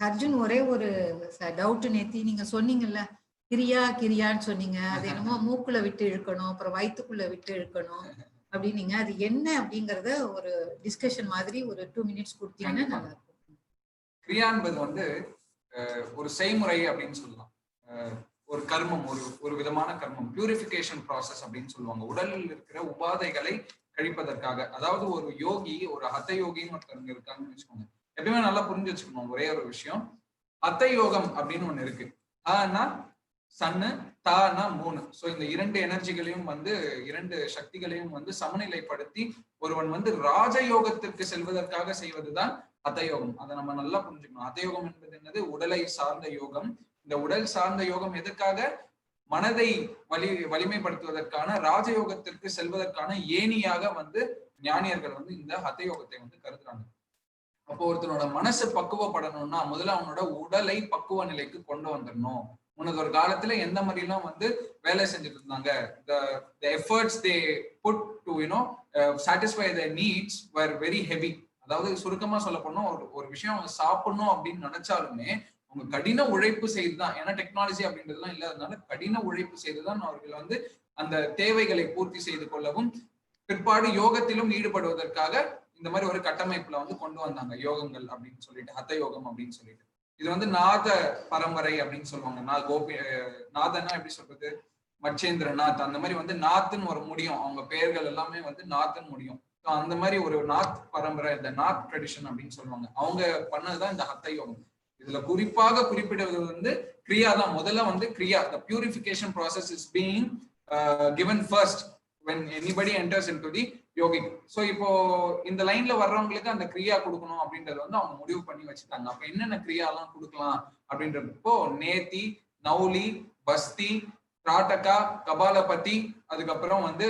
அர்ஜுன், ஒரே ஒரு டவுட். நேத்தி நீங்க சொன்னீங்கல்ல, கிரியான்னு சொன்னீங்க. அது என்னமோ மூக்குல விட்டு இழுக்கணும், அப்புறம் வயிற்றுக்குள்ள விட்டு இழுக்கணும் அப்படின்னீங்க. அது என்ன அப்படிங்கறத ஒரு டிஸ்கஷன் மாதிரி ஒரு 2 மினிட்ஸ் கொடுத்தீங்கன்னா நல்லா இருக்கும். கிரியா என்பது வந்து ஒரு செய்முறை அப்படின்னு சொல்லலாம். ஒரு கர்மம், ஒரு விதமான கர்மம், பியூரிஃபிகேஷன் ப்ராசஸ் அப்படின்னு சொல்லுவாங்க. உடலில் இருக்கிற உபாதைகளை கழிப்பதற்காக. அதாவது ஒரு யோகி, ஒரு ஹத்த யோகின்னு ஒருத்தவங்க இருக்காங்கன்னு வச்சுக்கோங்க. எப்பயுமே நல்லா புரிஞ்சு வச்சுக்கணும் ஒரே ஒரு விஷயம். ஹத்த யோகம் அப்படின்னு ஒண்ணு இருக்கு. ஆனா சன்னு, தானா 3. சோ இந்த 2 எனர்ஜிகளையும் வந்து 2 சக்திகளையும் வந்து சமநிலைப்படுத்தி ஒருவன் வந்து ராஜயோகத்திற்கு செல்வதற்காக செய்வதுதான் ஹதயோகம். அதை நம்ம நல்லா புரிஞ்சுக்கணும். ஹதயோகம் என்பது என்னது? உடலை சார்ந்த யோகம். இந்த உடல் சார்ந்த யோகம் எதுக்காக? மனதை வலிமைப்படுத்துவதற்கான, ராஜயோகத்திற்கு செல்வதற்கான ஏணியாக வந்து ஞானியர்கள் வந்து இந்த ஹதயோகத்தை வந்து கருதுறாங்க. அப்போ ஒருத்தனோட மனசு பக்குவப்படணும்னா முதல்ல அவனோட உடலை பக்குவ நிலைக்கு கொண்டு வந்துடணும். முன்னது ஒரு காலத்துல எந்த மாதிரி எல்லாம் வந்து வேலை செஞ்சுட்டு இருந்தாங்க, the efforts they put to satisfy their needs were very heavy. அதாவது சுருக்கமா சொல்ல போனா ஒரு விஷயம் அவங்க சாப்பிடணும் அப்படின்னு நினைச்சாலுமே அவங்க கடின உழைப்பு செய்துதான், ஏன்னா டெக்னாலஜி அப்படின்றதுலாம் இல்லாததுனால கடின உழைப்பு செய்துதான் அவர்கள் வந்து அந்த தேவைகளை பூர்த்தி செய்து கொள்ளவும் பிற்பாடு யோகத்திலும் ஈடுபடுவதற்காக இந்த மாதிரி ஒரு கட்டமைப்புல வந்து கொண்டு வந்தாங்க யோகங்கள் அப்படின்னு சொல்லிட்டு, ஹத்த யோகம் அப்படின்னு சொல்லிட்டு. இது வந்து நாத பரம்பரை அப்படின்னு சொல்லுவாங்க. நாதன்னா எப்படி சொல்றது, மச்சேந்திரநாத், அந்த மாதிரி வந்து நாத்துன்னு ஒரு முடியும். அவங்க பெயர்கள் எல்லாமே வந்து நாத்துன்னு முடியும். அந்த மாதிரி ஒரு நாத் பரம்பரை, இந்த நாத் ட்ரெடிஷன் அப்படின்னு சொல்லுவாங்க. அவங்க பண்ணதுதான் இந்த ஹத்த யோகம். இதுல குறிப்பாக குறிப்பிடுவது வந்து கிரியா தான். முதல்ல வந்து கிரியா, the purification process is being given first when anybody enters into the yogic. So இப்போ இந்த லைன்ல வர்றவங்களுக்கு அந்த கிரியா கொடுக்கணும் அப்படின்றது வந்து அவங்க முடிவு பண்ணி வச்சுட்டாங்க. அப்ப என்னென்ன கிரியா எல்லாம் கொடுக்கலாம் அப்படின்றப்போ நேத்தி, நௌலி, பஸ்தி, திராட்டகா, கபாலபதி, அதுக்கப்புறம் வந்து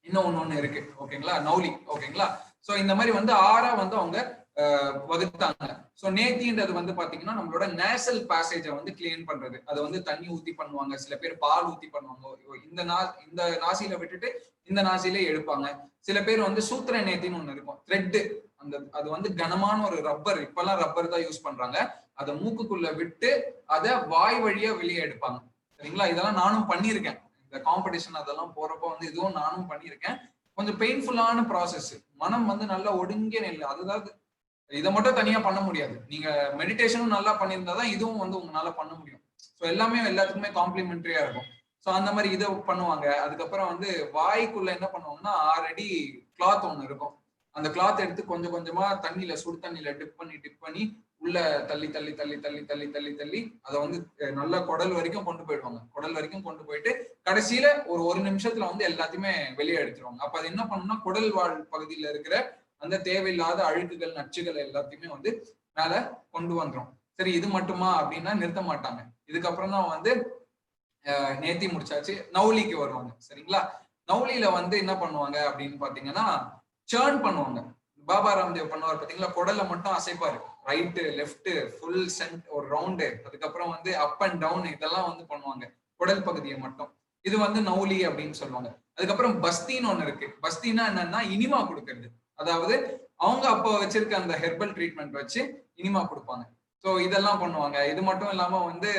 இன்னும் ஒண்ணு இருக்கு. ஓகேங்களா, நௌலி. ஓகேங்களா. சோ இந்த மாதிரி வந்து 6 வந்து அவங்க வகுத்தாங்க. சோ நேத்தின்றது வந்து பாத்தீங்கன்னா நம்மளோட நேசல் பேசேஜை வந்து கிளீன் பண்றது. அதை வந்து தண்ணி ஊத்தி பண்ணுவாங்க, சில பேர் பால் ஊத்தி பண்ணுவாங்க. இந்த நாசியில விட்டுட்டு இந்த நாசியில எடுப்பாங்க. சில பேர் வந்து சூத்திர நேத்தின்னு ஒண்ணு இருக்கும், த்ரெட். அது வந்து கனமான ஒரு ரப்பர், இப்பெல்லாம் ரப்பர் தான் யூஸ் பண்றாங்க. அதை மூக்குக்குள்ள விட்டு அதை வாய் வழியா வெளியே எடுப்பாங்க. சரிங்களா. இதெல்லாம் நானும் பண்ணியிருக்கேன். இந்த காம்படிஷன் அதெல்லாம் போறப்போ வந்து இதுவும் நானும் பண்ணியிருக்கேன். கொஞ்சம் பெயின்ஃபுல்லான ப்ராசஸ். மனம் வந்து நல்லா ஒடுங்கிய நிலை. அதுதான், இதை மட்டும் தனியா பண்ண முடியாது. நீங்க மெடிடேஷனும் நல்லா பண்ணியிருந்தாதான் இதுவும் வந்து உங்களால பண்ண முடியும். ஸோ எல்லாமே எல்லாத்துக்குமே காம்ப்ளிமெண்டரியா இருக்கும். ஸோ அந்த மாதிரி இதை பண்ணுவாங்க. அதுக்கப்புறம் வந்து வாய்க்குள்ள என்ன பண்ணுவாங்கன்னா ஆல்ரெடி கிளாத் ஒண்ணு இருக்கும். அந்த கிளாத் எடுத்து கொஞ்சம் கொஞ்சமா தண்ணியில, சுடு தண்ணியில டிப் பண்ணி உள்ள தள்ளி தள்ளி தள்ளி தள்ளி தள்ளி தள்ளி தள்ளி அதை வந்து நல்லா குடல் வரைக்கும் கொண்டு போயிடுவாங்க. குடல் வரைக்கும் கொண்டு போயிட்டு கடைசியில ஒரு நிமிஷத்துல வந்து எல்லாத்தையுமே வெளியே எடுத்துருவாங்க. அப்ப அது என்ன பண்ணணும்னா குடல் வாழ் பகுதியில இருக்கிற அந்த தேவையில்லாத அழுக்குகள், நச்சுகள் எல்லாத்தையுமே வந்து மேல கொண்டு வந்துரும். சரி, இது மட்டுமா அப்படின்னா நிறுத்த மாட்டாங்க. இதுக்கப்புறம் தான் வந்து நேத்தி முடிச்சாச்சு, நௌலிக்கு வருவாங்க. சரிங்களா. நௌலியில வந்து என்ன பண்ணுவாங்க அப்படின்னு பாத்தீங்கன்னா சேர்ன் பண்ணுவாங்க. பாபா ராம்தேவ் பண்ணுவார் பாத்தீங்களா, குடலை மட்டும் அசைப்பாரு, ரைட்டு லெஃப்ட் ஃபுல் சென்ட் ஒரு ரவுண்டு, அதுக்கப்புறம் வந்து அப் அண்ட் டவுன், இதெல்லாம் வந்து பண்ணுவாங்க குடல் பகுதியை மட்டும். இது வந்து நௌலி அப்படின்னு சொல்லுவாங்க. அதுக்கப்புறம் பஸ்தின்னு ஒண்ணு இருக்கு. பஸ்தினா என்னன்னா இனிமா கொடுக்கறது. அதாவது அவங்க அப்போ வச்சிருக்க அந்த ஹெர்பல் ட்ரீட்மெண்ட் வச்சு இனிமா கொடுப்பாங்க. ஸோ இதெல்லாம் பண்ணுவாங்க. இது மட்டும் இல்லாம வந்து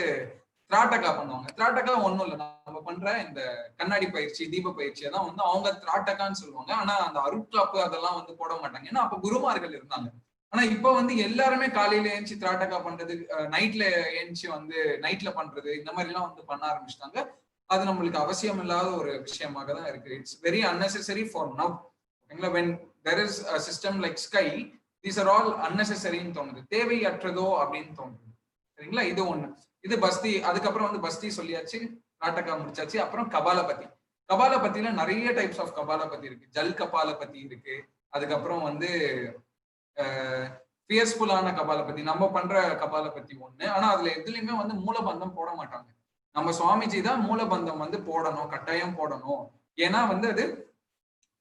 திராட்டகா பண்ணுவாங்க. திராட்டகா ஒண்ணும் இல்லை, நம்ம பண்ற இந்த கண்ணாடி பயிற்சி, தீப பயிற்சியை தான் வந்து அவங்க திராட்டகான்னு சொல்லுவாங்க. ஆனா அந்த அருட்காப்பு அதெல்லாம் வந்து போட மாட்டாங்க, ஏன்னா அப்ப குருமார்கள் இருந்தாங்க. ஆனா இப்ப வந்து எல்லாருமே காலையில ஏஞ்சி திராட்டகா பண்றது, நைட்ல ஏஞ்சி வந்து நைட்ல பண்றது, இந்த மாதிரி எல்லாம் வந்து பண்ண ஆரம்பிச்சிட்டாங்க. அது நம்மளுக்கு அவசியம் இல்லாத ஒரு விஷயமாக தான் இருக்கு. It's very unnecessary for now. ஓகேங்களா. when there is a system like sky, these are all unnecessaryன்னு தோணுது, தேவையற்றதோ அப்படின்னு தோணுது. சரிங்களா. இது ஒண்ணு. இது பஸ்தி. அதுக்கப்புறம் வந்து பஸ்தி சொல்லியாச்சு, நாட்டகா முடிச்சாச்சு. அப்புறம் கபாலபதி. கபாலபத்தியில நிறைய டைப்ஸ் ஆஃப் கபாலபதி இருக்கு. ஜல் கபாலபதி இருக்கு. அதுக்கப்புறம் வந்து ஃபியர்ஸ்ஃபுல்லான கபாலபதி, நம்ம பண்ற கபாலபதி ஒண்ணு. ஆனா அதுல எதுலயுமே வந்து மூலபந்தம் போட மாட்டாங்க. நம்ம சுவாமிஜி தான் மூலபந்தம் வந்து போடணும், கட்டாயம் போடணும். ஏன்னா வந்து அது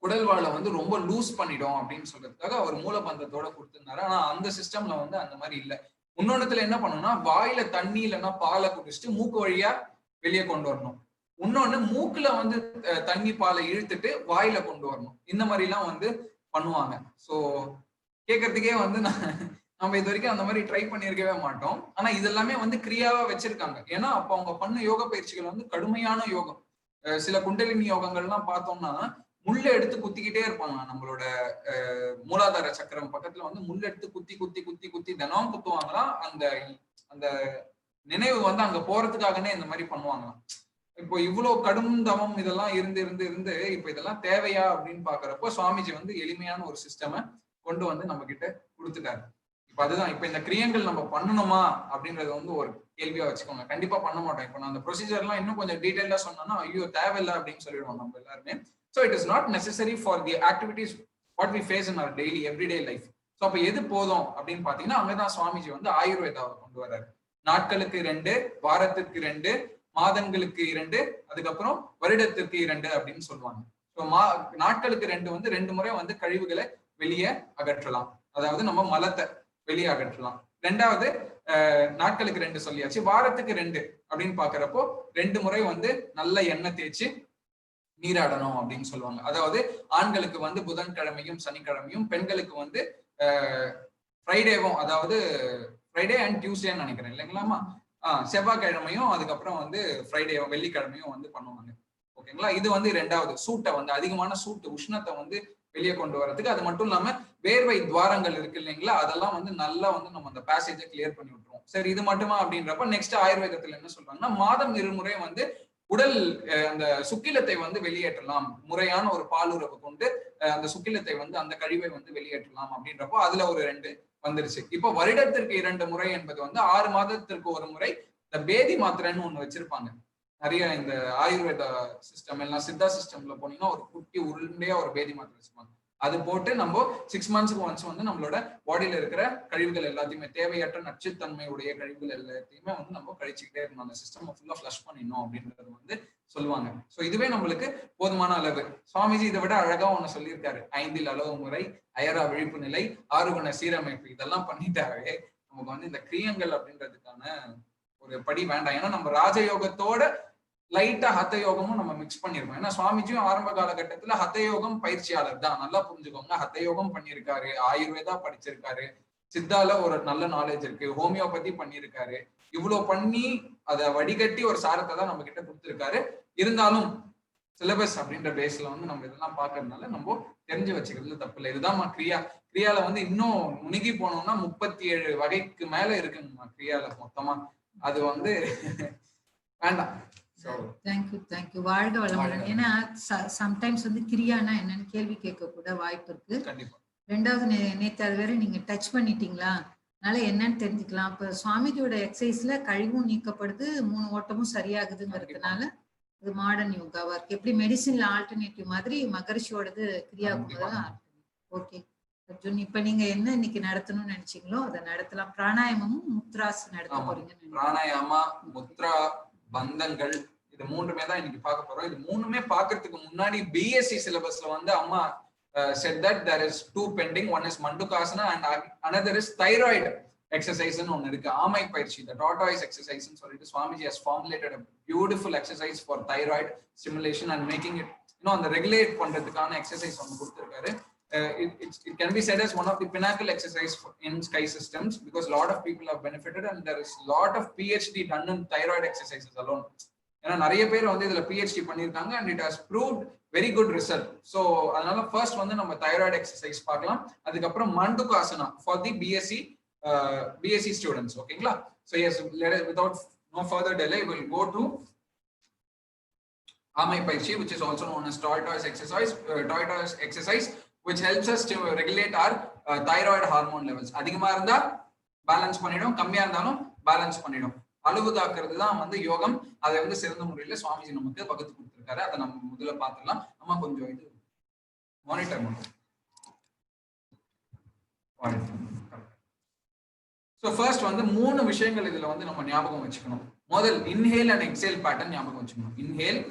உடல் வாழை வந்து ரொம்ப லூஸ் பண்ணிடும் அப்படின்னு சொல்றதுக்காக அவர் மூலபந்தத்தோட கொடுத்திருந்தாரு. ஆனா அந்த சிஸ்டம்ல வந்து அந்த மாதிரி இல்லை. இன்னொன்னுத்துல என்ன பண்ணணும்னா வாயில தண்ணி இல்லைன்னா பாலை குடிச்சிட்டு மூக்கு வழியா வெளியே கொண்டு வரணும். இன்னொன்னு மூக்குல வந்து தண்ணி பாலை இழுத்துட்டு வாயில கொண்டு வரணும். இந்த மாதிரி எல்லாம் வந்து பண்ணுவாங்க. ஸோ கேட்கறதுக்கே வந்து நான் நம்ம இது வரைக்கும் அந்த மாதிரி ட்ரை பண்ணியிருக்கவே மாட்டோம். ஆனா இது எல்லாமே வந்து கிரியாவா வச்சிருக்காங்க. ஏன்னா அப்ப அவங்க பண்ண யோக பயிற்சிகள் வந்து கடுமையான யோகம். சில குண்டலினி யோகங்கள்லாம் பார்த்தோம்னா முள்ள எடுத்து குத்திக்கிட்டே இருப்பாங்க. நம்மளோட மூலாதார சக்கரம் பக்கத்துல வந்து முள்ள எடுத்து குத்தி குத்தி குத்தி குத்தி தினம் குத்துவாங்களாம். அந்த அந்த நினைவு வந்து அங்க போறதுக்காகனே இந்த மாதிரி பண்ணுவாங்களாம். இப்போ இவ்வளவு கடும் தவம் இதெல்லாம் இருந்து இருந்து இருந்து இப்ப இதெல்லாம் தேவையா அப்படின்னு பாக்குறப்போ சுவாமிஜி வந்து எளிமையான ஒரு சிஸ்டமை கொண்டு வந்து நம்ம கிட்ட கொடுத்துட்டாரு. இப்ப அதுதான் இப்ப இந்த கிரியங்கள் நம்ம பண்ணணுமா அப்படின்றத வந்து ஒரு கேள்வியா வச்சுக்கோங்க. கண்டிப்பா பண்ண மாட்டோம். இப்ப நான் அந்த ப்ரொசீஜர் எல்லாம் இன்னும் கொஞ்சம் டீடைலா சொன்னா ஐயோ தேவையில்லை அப்படின்னு சொல்லிடுவோம் நம்ம எல்லாருமே. So it is not necessary for the activities what we face in our daily everyday life. So அப்ப எது போதும் அப்படின்னு பாத்தீங்கன்னா அங்கதான் சுவாமிஜி வந்து ஆயுர்வேதாவை கொண்டு வர்றாரு. நாட்களுக்கு 2, வாரத்திற்கு 2, மாதங்களுக்கு 2, அதுக்கப்புறம் வருடத்திற்கு 2 அப்படின்னு சொல்லுவாங்க. ஸோ நாட்களுக்கு 2 வந்து 2 முறை வந்து கழிவுகளை வெளியே அகற்றலாம். அதாவது நம்ம மலத்தை வெளியே அகற்றலாம். 2வது நாட்களுக்கு 2 சொல்லியாச்சு. வாரத்துக்கு 2 அப்படின்னு பாக்குறப்போ 2 முறை வந்து நல்ல எண்ணெய் தேய்ச்சி நீராடணும் அப்படின்னு சொல்லுவாங்க. அதாவது ஆண்களுக்கு வந்து புதன்கிழமையும் சனிக்கிழமையும், பெண்களுக்கு வந்து ஃப்ரைடேவும், அதாவது ஃப்ரைடே அண்ட் டியூஸ்டேன்னு நினைக்கிறேன் இல்லைங்களாமா, செவ்வாய்க்கிழமையும் அதுக்கப்புறம் வந்து ஃப்ரைடேவும் வெள்ளிக்கிழமையும் வந்து பண்ணுவாங்க. ஓகேங்களா. இது வந்து 2வது சூட்டை வந்து அதிகமான சூட்டு உஷ்ணத்தை வந்து வெளியே கொண்டு வரதுக்கு. அது மட்டும் இல்லாம வேர்வை துவாரங்கள் இருக்கு இல்லைங்களா, அதெல்லாம் வந்து நல்லா வந்து நம்ம அந்த பேசேஜை கிளியர் பண்ணி விட்டுருவோம். சரி இது மட்டுமா அப்படின்றப்ப நெக்ஸ்ட் ஆயுர்வேதத்துல என்ன சொல்றாங்கன்னா மாதம் 2 முறை வந்து உடல் அந்த சுக்கிலத்தை வந்து வெளியேற்றலாம். முறையான ஒரு பாலுறவு கொண்டு அந்த சுக்கிலத்தை வந்து அந்த கழிவை வந்து வெளியேற்றலாம் அப்படின்றப்போ அதுல ஒரு 2 வந்துருச்சு. இப்போ வருடத்திற்கு 2 முறை என்பது வந்து 6 மாதத்திற்கு ஒரு முறை இந்த பேதி மாத்திரைன்னு ஒண்ணு வச்சிருப்பாங்க. நிறைய இந்த ஆயுர்வேத சிஸ்டம் எல்லாம் சித்தா சிஸ்டம்ல போனீங்கன்னா ஒரு குட்டி உருண்டையா ஒரு பேதி மாத்திரை வச்சிருப்பாங்க. அது போட்டு நம்ம 6 மந்த்ஸ்க்கு ஒன்ஸ் வந்து நம்மளோட பாடியில இருக்கிற கழிவுகள் எல்லாத்தையுமே, தேவையற்ற நச்சுத்தன்மையுடைய கழிவுகள் எல்லாத்தையுமே வந்து நம்ம கழிச்சுக்கிட்டே இருக்கணும். அந்த சிஸ்டம் ஃபுல்லா ஃபிளஷ் பண்ணிடணும் அப்படின்றது வந்து சொல்லுவாங்க. ஸோ இதுவே நம்மளுக்கு போதுமான அளவு. சுவாமிஜி இதை விட அழகா ஒண்ணு சொல்லியிருக்காரு. 5 அளவு முறை, அயரா விழிப்பு நிலை, 6 குண சீரமைப்பு. இதெல்லாம் பண்ணிட்டாவே நமக்கு வந்து இந்த கிரியங்கள் அப்படின்றதுக்கான ஒரு படி வேண்டாம். ஏன்னா நம்ம ராஜயோகத்தோட லைட்டா ஹத்த யோகமும் நம்ம மிக்ஸ் பண்ணிருக்கோம். ஏன்னா சுவாமிஜியும் ஆரம்ப காலகட்டத்துல ஹத்த யோகம் பயிற்சியாளர் தான். நல்லா புரிஞ்சுக்கோங்க. ஹத்த யோகம் பண்ணியிருக்காரு, ஆயுர்வேதா படிச்சிருக்காரு, சித்தால ஒரு நல்ல நாலேஜ் இருக்கு, ஹோமியோபதி பண்ணியிருக்காரு. இவ்வளவு பண்ணி அதை வடிகட்டி ஒரு சாரத்தை தான் நம்ம கிட்ட கொடுத்திருக்காரு. இருந்தாலும் சிலபஸ் அப்படின்ற பேஸ்ல வந்து நம்ம இதெல்லாம் பாக்குறதுனால நம்ம தெரிஞ்சு வச்சுக்கிறது தப்பு இல்லை. இதுதான் கிரியால வந்து இன்னும் முழுகி போனோம்னா 37 வகைக்கு மேல இருக்குங்கம்மா கிரியால மொத்தமா. அது வந்து வேண்டாம். தேங்க்யூ. வாழ்க வளமுடன். ஏன்னா சம்டைம்ஸ் வந்து கிரியானா என்னன்னு கேள்வி கேட்க கூட வாய்ப்பு இருக்கு. கண்டிப்பா. 2வது நேத்து அது வேற நீங்க டச் பண்ணிட்டீங்களா, அதனால என்னன்னு தெரிஞ்சுக்கலாம். இப்ப சுவாமிஜியோட எக்ஸசைஸ்ல கழிவும் நீக்கப்படுது, 3 ஓட்டமும் சரியாகுதுங்கிறதுனால இது மாடர்ன் யோகாவா இருக்கு. எப்படி மெடிசின்ல ஆல்டர்னேட்டிவ் மாதிரி மகரிஷியோடது கிரியாவுக்கு. ஓகே அர்ஜுன், இப்ப நீங்க என்ன இன்னைக்கு நடத்தணும்னு நினைச்சீங்களோ அதை நடத்தலாம். பிராணாயாமமும் முத்ராஸ் நடத்த போறீங்க. பிராணாயாமா, முத்ரா, பந்தங்கள், இது 3மே தான் இன்னைக்கு பார்க்க போறோம். இது 3மே பார்க்கறதுக்கு முன்னாடி பிஎஸ்சி சிலபஸ்ல வந்து அம்மா said that there is 2 pending. One is Mandukasana and another is thyroid exercise ன்னு ஒன்னு இருக்கு. ஆமை பயிற்சி, the tortoise exercise ன்னு சொல்லிட்டு Swamiji has formulated a beautiful exercise for thyroid stimulation and making it, அந்த ரெகுலேட் பண்றதுக்கான எக்ஸசைஸ் ஒன்னு கொடுத்திருக்காரு. It can be said as one of the pinnacle exercise in Sky Systems because a lot of people have benefited and there is a lot of PhD done in thyroid exercises alone. ஏன்னா நிறைய பேர் வந்து இதுல PhD பண்ணியிருக்காங்க and it has proved very good result. So அதனால first வந்து நம்ம thyroid exercise பார்க்கலாம். அதுக்கப்புறம் Mandukasana for the BSc students. ஓகேங்களா? So yes, without no further delay we'll go to ஆமை பயிற்சி, which is also known as tortoise exercise, which helps us to regulate our thyroid hormone levels. அதிகமா இருந்தா balance பண்ணிடும், கம்மியா இருந்தாலும் balance பண்ணிடும். அளவு காக்கிறது தான் வந்து யோகம். அதை வந்து சிறந்த முறையில சுவாமிஜி நமக்கு பகுத்து கொடுத்திருக்காரு. அதை நம்ம முதல்ல பார்த்துடலாம். நம்ம கொஞ்சம் இது மானிட்டர் பண்ணுவோம். ஸோ ஃபர்ஸ்ட் வந்து 3 விஷயங்கள் இதுல வந்து நம்ம ஞாபகம் வச்சுக்கணும். முதல் இன்ஹேல் அண்ட் எக்ஸேல் பேட்டர்ன் ஞாபகம் வச்சுக்கணும். Inhale,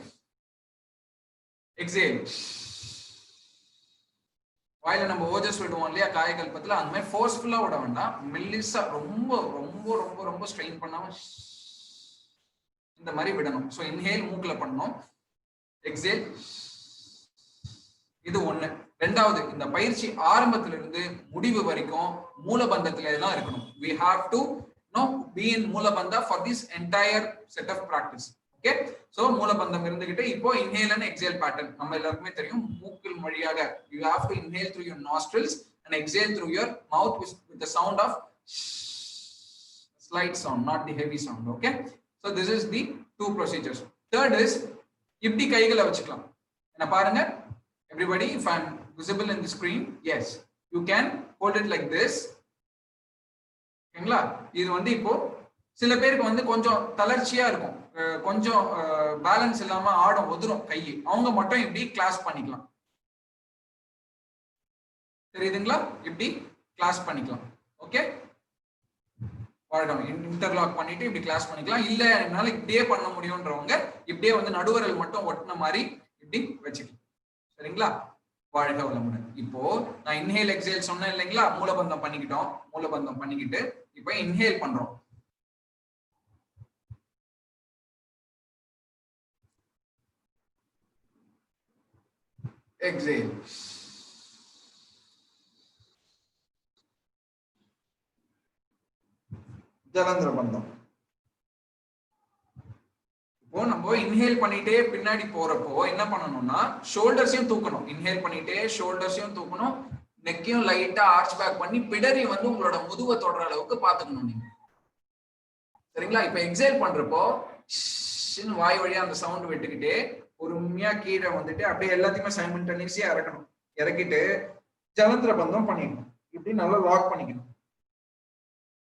exhale. வாயில நம்ம ஓஜஸ் விடுவோம் இல்லையா காயகல்பத்துல, அந்த மாதிரி ஃபோர்ஸ்ஃபுல்லா விட வேண்டாம். மெல்லிசா ரொம்ப ரொம்ப ரொம்ப ரொம்ப ஸ்ட்ரெயின் பண்ணாம இந்த மாதிரி விடணும். ஸோ இன்ஹேல் மூக்குல பண்ணணும், எக்ஸேல் இது ஒண்ணு. ரெண்டாவது, இந்த பயிற்சி ஆரம்பத்துல இருந்து முடிவு வரைக்கும் மூலபந்தத்திலே தான் இருக்கணும். we have to be in Moolabandha for this entire set of practice. Okay, so மூலபந்தம் இருந்துகிட்டு இப்போ inhale and exhale pattern நம்ம எல்லாருக்குமே தெரியும். மூக்கில் வழியாக you have to inhale through your nostrils and exhale through your mouth with the sound of slight sound, not the heavy sound. Okay, so this is the two procedures. Third is இப்படி கைகளை வச்சுக்கலாம். என்ன பாருங்க everybody, if I'm visible in the screen, yes, you can hold it like this. ஓகேங்களா? இது வந்து இப்போ சில பேருக்கு வந்து கொஞ்சம் தளர்ச்சியா இருக்கும், கொஞ்சம் பேலன்ஸ் இல்லாம ஆடும், ஒதுரும் கை, அவங்க மட்டும் இப்படி கிளாஸ் பண்ணிக்கலாம். தெரியுதுங்களா? இப்படி கிளாஸ் பண்ணிக்கலாம். ஓகே, இன்டர்லாக் பண்ணிட்டு இப்படி கிளாஸ் பண்ணிக்கலாம். இல்ல என்னால இப்படியே பண்ண முடியும்ன்றவங்க இப்படியே வந்து நடுவரல் மட்டும் ஒட்டின மாதிரி இப்படி வச்சுக்கலாம். சரிங்களா? வாழ்க வளமுடன். இப்போ நான் இன்ஹேல் எக்ஸேல் சொன்னேன் இல்லைங்களா? மூலபந்தம் பண்ணிக்கிட்டோம். மூலபந்தம் பண்ணிக்கிட்டு இப்போ இன்ஹேல் பண்றோம். எக்ஸேல். ஜலந்திர பந்தம். இப்போ நம்ம இன்ஹேல் பண்ணிட்டே பின்னாடி போறப்போ என்ன பண்ணணும்னா ஷோல்டர்ஸையும் தூக்கணும். இன்ஹேல் பண்ணிட்டே ஷோல்டர்ஸையும் தூக்கணும், நெக்கையும் லைட்டா ஆர்ச் பேக் பண்ணி பிடரி வந்து உங்களோட முதுவை தொடர அளவுக்கு பாத்துக்கணும் நீங்க. சரிங்களா? இப்ப எக்ஸேல் பண்றப்போ வாய் வழியா அந்த சவுண்ட் விட்டுக்கிட்டே பொறுமையா கீழே வந்துட்டு அப்படியே எல்லாத்தையுமே சைமல்டேனியஸா இறக்கணும். இறக்கிட்டு ஜலந்திர பந்தம் பண்ணிக்கணும். இப்படி நல்லா லாக் பண்ணிக்கணும்.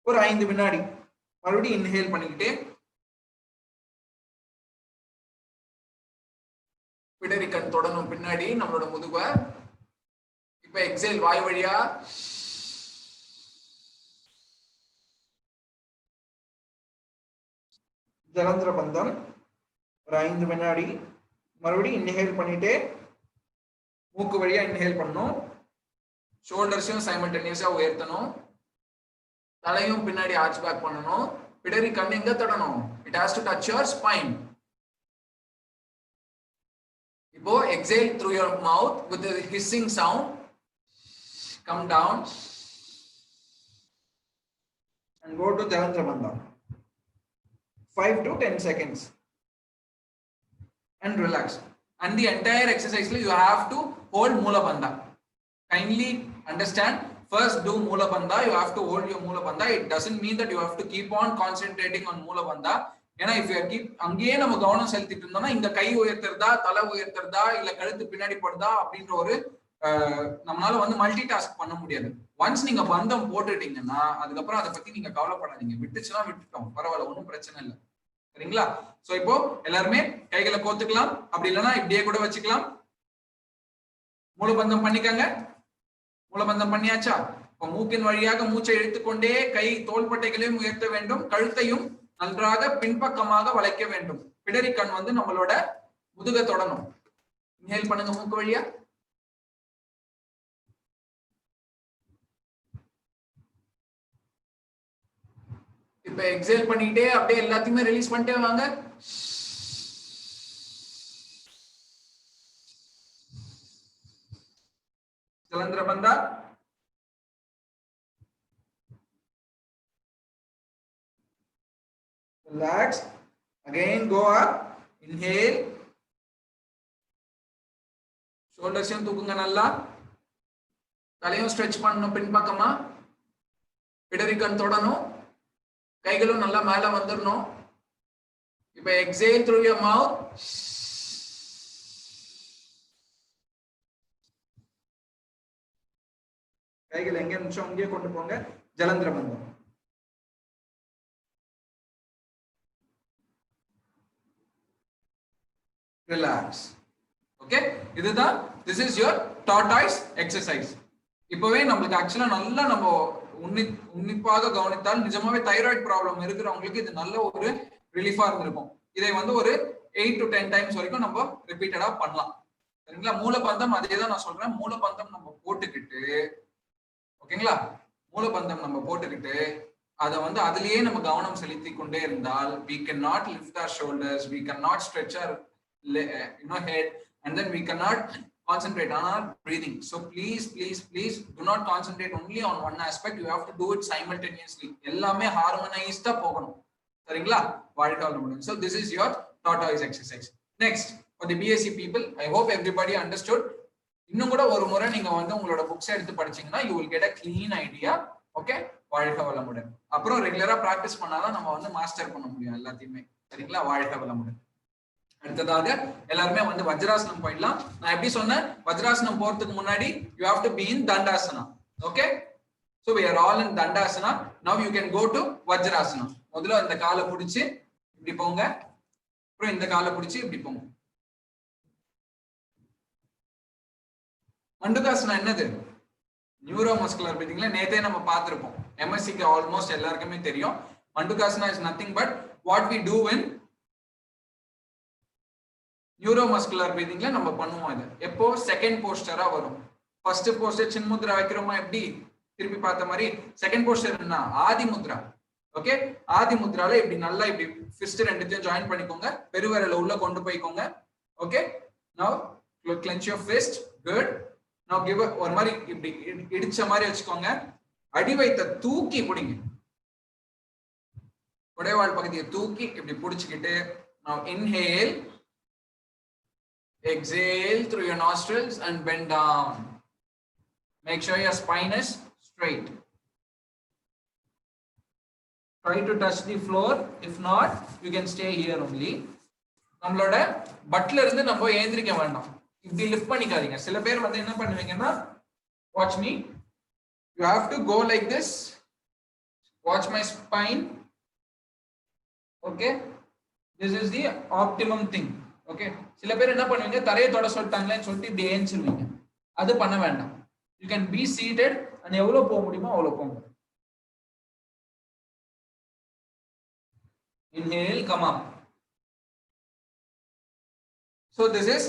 ஒரு 5 வினாடி மறுபடியும் இன்ஹேல் பண்ணிக்கிட்டே பிடரி கண் தொடணும் பின்னாடி நம்மளோட முதுவை. இப்ப எக்ஸேல் வாய் வழியா ஜலந்திர பந்தம் ஒரு 5 வினாடி மறுபடியும் இன்ஹேல் பண்ணிட்டே மூக்கு வழியா இன்ஹேல் பண்ணணும். ஷோல்டர்ஸையும் சைமல்டேனியஸா உயர்த்தணும், தலையும் பின்னாடி ஆர்ச் பேக் பண்ணணும். பிடரி கண் எங்க தொடணும்? It has to touch your spine. இப்போ exhale through your mouth with a hissing sound, come down and go to Jalandhara Bandha. 5 to 10 seconds and relax. And the entire exercise you have to hold Mula Bandha. Kindly understand, first do Mula Bandha, you have to hold your Mula Bandha. It doesn't mean that you have to keep on concentrating on Mula Bandha. ஏன்னா if you keep அங்கேயே நம்ம கவனம் செலுத்திட்டு இருந்தோம்னா இந்த கை உயர்த்துறதா, தலை உயர்த்துறதா, இல்ல கழுத்து பின்னாடி படுதா அப்படின்ற ஒரு நம்மளால வந்து மல்டி டாஸ்க் பண்ண முடியாது. ஒன்ஸ் நீங்க பந்தம் போட்டுட்டீங்கன்னா அதுக்கப்புறம் அதை பத்தி நீங்க கவலைப்படாதீங்க. விட்டுச்சுன்னா விட்டுட்டோம், பரவாயில்ல, ஒன்றும் பிரச்சனை இல்லை. சரிங்களா? சோ இப்போ எல்லாருமே கைகளை கோத்துக்கலாம், அப்படி இல்லைன்னா இப்படியே கூட வச்சுக்கலாம். மூலபந்தம் பண்ணிக்கங்க. மூலபந்தம் பண்ணியாச்சா? இப்போ மூக்கின் வழியாக மூச்சை இழுத்துக்கொண்டே கை தோள்பட்டைகளையும் உயர்த்த வேண்டும், கழுத்தையும் நன்றாக பின்பக்கமாக வளைக்க வேண்டும். பிடரி கண் வந்து நம்மளோட முதுக தொடணும். இன்ஹேல் பண்ணுங்க மூக்கு வழியா. இப்ப எக்ஸேல் பண்ணிட்டே அப்படியே எல்லாத்தையுமே ரிலீஸ் பண்ணிட்டே வாங்க. ஜலந்திர பந்தா. Relax. Again go up. Inhale. Shoulders தூக்குங்க நல்லா. தலையும் ஸ்ட்ரெச் பண்ணணும் பின்பக்கமா. பிடரி கண் தொடணும். கைகளும் நல்லா மேல வந்துடணும். இப்ப exhale through your mouth. கைகள் எங்க நிமிஷம் இங்கே கொண்டு போங்க. ஜலந்திர பந்தம். Relax. Okay, இதுதான் this is your tortoise exercise. இப்பவே நம்மளுக்கு ஆக்சுவலா நல்லா நம்ம உன்னிப்பாக கவனித்தால் நிஜமாவே தைராய்டு ப்ராப்ளம் இருக்கிறவங்களுக்கு இது நல்ல ஒரு ரிலீஃபா இருந்திருக்கும். இதை வந்து ஒரு 8 to 10 டைம்ஸ் வரைக்கும் நம்ம ரிப்பீட்டடா பண்ணலாம். சரிங்களா? மூலபந்தம் அதே தான் நான் சொல்றேன். மூலபந்தம் நம்ம போட்டுக்கிட்டு, ஓகேங்களா? மூலபந்தம் நம்ம போட்டுக்கிட்டு அதை வந்து அதுலயே நம்ம கவனம் செலுத்தி கொண்டே இருந்தால் we cannot lift our shoulders, we cannot stretch our head, and then we cannot concentrate on our breathing. So please do not concentrate only on one aspect. You have to do it simultaneously. எல்லாமே harmonized-ஆ போகணும். சரிங்களா? வாழ்க வளமுடன். So this is your tortoise exercise. Next, for the BSc people, I hope everybody understood. இன்னும் கூட ஒரு முறை நீங்க வந்து உங்களோட புக்ஸ் எடுத்து படிச்சீங்கன்னா you will get a clean idea. Okay? வாழ்க வளமுடன். அப்புறம் ரெகுலரா பிராக்டிஸ் பண்ணாதான் நம்ம வந்து மாஸ்டர் பண்ண முடியும் எல்லாத்தையுமே. சரிங்களா? வாழ்க வளமுடன். அடுத்ததாக எல்லாருமே வந்து வஜ்ராசனம் போயிடலாம். நான் எப்படி சொன்னேன், வஜ்ராசனம் போறதுக்கு முன்னாடி you have to be in dandasana. Okay, so we are all in dandasana. Now you can go to vajrasana. முதல்ல இந்த காலை பிடிச்சு இப்படி போங்க, அப்புறம் இந்த காலை பிடிச்சு இப்படி போங்க. மண்டுகாசனா என்னது? நியூரோ மஸ்குலர் பிரீதிங்ல நேத்தே நம்ம பார்த்திருப்போம். MSc-க்கு ஆல்மோஸ்ட் எல்லாருக்குமே தெரியும். Mandukasana is nothing but what we do in neuromuscular பிரீதிங்ல நம்ம பண்ணுவோம். இது எப்போ செகண்ட் போஸ்டரா வரும். ஃபர்ஸ்ட் போஸ்டர் சின்முத்ரா வைக்கிறோமா, எப்படி திருப்பி பார்த்த மாதிரி. செகண்ட் போஸ்டர் என்ன, ஆதி முத்ரா. ஓகே, ஆதி முத்ரால இப்படி நல்லா இப்படி ஃபிஸ்ட் ரெண்டுத்தையும் ஜாயின் பண்ணிக்கோங்க, பெருவிரல உள்ள கொண்டு போய்க்கோங்க. ஓகே, நவ clench your fist. Good. Now give ஒரு மாதிரி இப்படி இடிச்ச மாதிரி வச்சுக்கோங்க. அடி வயித்தை தூக்கி பிடிங்க, உடைவாள் பகுதியை தூக்கி இப்படி பிடிச்சுக்கிட்டு now inhale. Exhale through your nostrils and bend down. Make sure your spine is straight. Try to touch the floor. If not, you can stay here only. நம்மளோட பட்ல இருந்து நம்ம ஏந்திரிக்க வேண்டாம், இப்படி லிஃப்ட் பண்ணிக்காதீங்க. சில பேர் வந்து என்ன பண்ணுவீங்கன்னா, watch me. You have to go like this. Watch my spine. Okay, this is the optimum thing. Okay, சில பேர் என்ன பண்ணுவீங்க, தரையை தொட சொல்லிட்டாங்களேன்னு சொல்லிட்டு இப்படி ஏஞ்சிருவீங்க. அது பண்ண வேண்டாம். You can be seated and எவ்வளவு போக முடியுமோ அவ்வளவு போங்க. Inhale, come up. So this is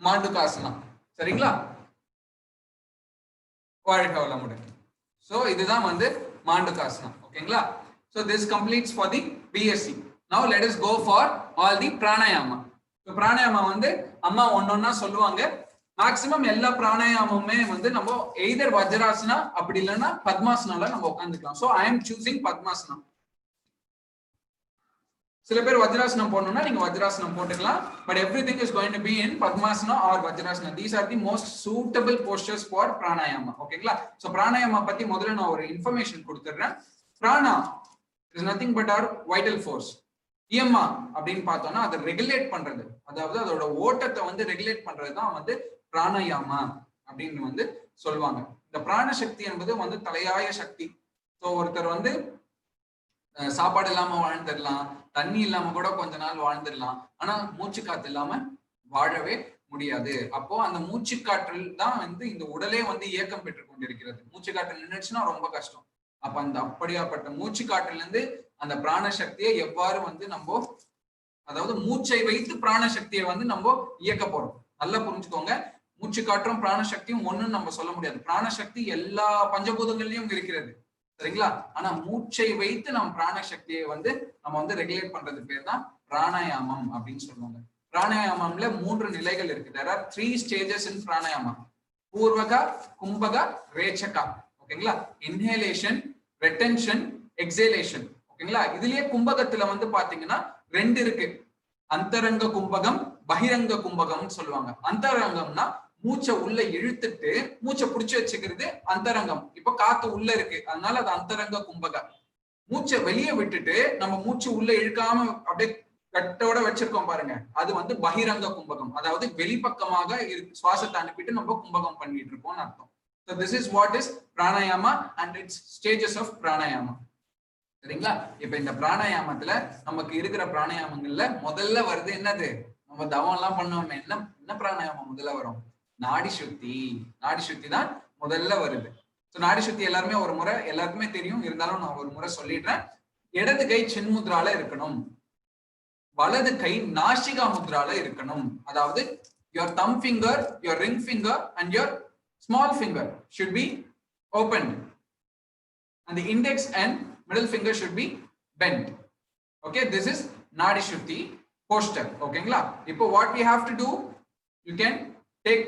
மாண்டுகாசனா. சரிங்களா? வாழ்க வளமுடன். So இதுதான் வந்து மாண்டுகாசனா. ஓகேங்களா? So this completes for the BSc. Now let us go for all the pranayama. Pranayama வந்து அம்மா ஒன்னொன்னா சொல்லுவாங்க. மேக்சிமம் எல்லா பிராணாயாமமே வந்து நம்ம எய்தர் வஜ்ராசனா அப்படி இல்லைன்னா பத்மாசனால நம்ம உட்காந்துக்கலாம். So I am choosing Padmasana. சில பேர் வஜ்ராசனம் போடணும்னா நீங்க வஜ்ராசனம் போட்டுக்கலாம். But everything is going to be in Padmasana or Vajrasana. These are the most suitable postures for pranayama. ஓகேங்களா? சோ பிராணாயாமா பத்தி முதல்ல நான் ஒரு இன்ஃபர்மேஷன் கொடுத்துடுறேன். Prana is nothing but our vital force. இஎம்ஆ அப்படின்னு பார்த்தோம்னா அதை ரெகுலேட் பண்றது, அதாவது அதோட ஓட்டத்தை வந்து ரெகுலேட் பண்றதுதான் வந்து பிராணாயாமா அப்படின்னு வந்து சொல்லுவாங்க. இந்த பிராண சக்தி என்பது வந்து தலையாய சக்தி. ஸோ ஒருத்தர் வந்து சாப்பாடு இல்லாம வாழ்ந்துடலாம், தண்ணி இல்லாம கூட கொஞ்ச நாள் வாழ்ந்துடலாம், ஆனா மூச்சு காத்து இல்லாம வாழவே முடியாது. அப்போ அந்த மூச்சு காற்றில் தான் வந்து இந்த உடலே வந்து இயக்கம் பெற்று கொண்டிருக்கிறது. மூச்சு காற்று நின்றுச்சுன்னா ரொம்ப கஷ்டம். அப்ப அந்த அப்படியாப்பட்ட மூச்சு காற்றில இருந்து அந்த பிராண சக்தியை எவ்வாறு வந்து நம்ம, அதாவது மூச்சை வைத்து பிராண சக்தியை வந்து நம்ம இயக்க போறோம். நல்லா புரிஞ்சுக்கோங்க, மூச்சு காற்றும் பிராண சக்தியும் ஒண்ணுன்னு நம்ம சொல்ல முடியாது. பிராண சக்தி எல்லா பஞ்சபூதங்கள்லயும் இருக்கிறது. சரிங்களா? ஆனா மூச்சை வைத்து நம்ம பிராண சக்தியை வந்து நம்ம வந்து ரெகுலேட் பண்றது பேர் தான் பிராணாயாமம் அப்படின்னு சொல்லுவாங்க. பிராணாயாமம்ல 3 நிலைகள் இருக்கு. There are 3 stages in pranayama. பூர்வகா, kumbhaka, ரேச்சகா. ஓகேங்களா? இன்ஹேலேஷன், ரெட்டென்ஷன், எக்ஸேலேஷன். ஓகேங்களா? இதுலயே கும்பகத்துல வந்து பாத்தீங்கன்னா 2 இருக்கு. அந்தரங்க கும்பகம், பகிரங்க கும்பகம்னு சொல்லுவாங்க. அந்தரங்கம்னா மூச்சை உள்ள இழுத்துட்டு மூச்சை புடிச்சு வச்சுக்கிறது அந்தரங்கம். இப்ப காத்து உள்ள இருக்கு, அதனால அது அந்தரங்க கும்பகம். மூச்சை வெளியே விட்டுட்டு நம்ம மூச்சு உள்ள இழுக்காம அப்படியே கட்டோட வச்சிருக்கோம் பாருங்க, அது வந்து பகிரங்க கும்பகம். அதாவது வெளிப்பக்கமாக சுவாசத்தை அனுப்பிட்டு நம்ம கும்பகம் பண்ணிட்டு இருக்கோம்னு அர்த்தம். So this is what is pranayama and its stages of pranayama. சரிங்களா? இப்ப இந்த பிராணாயாமத்துல நமக்கு இருக்கிற பிராணாயாமங்கள்ல முதல்ல வருது என்னது, நம்ம தவம் எல்லாம் பண்ணுவோமே, என்ன பிராணாயாமம் முதல்ல வரும்? நாடி சுத்தி. நாடி சுத்தி தான் முதல்ல வருது. நாடி சுத்தி எல்லாருமே ஒரு முறை எல்லாருக்குமே தெரியும், இருந்தாலும் நான் ஒரு முறை சொல்லிடுறேன். இடது கை சின்முத்ரால இருக்கணும், வலது கை நாசிகா முத்ரால இருக்கணும். அதாவது your thumb finger, your ring finger and your small finger should be opened and the index and middle finger should be bent. Okay, this is nadi shuddhi posture. Okay, இப்போ what we have to do, you can take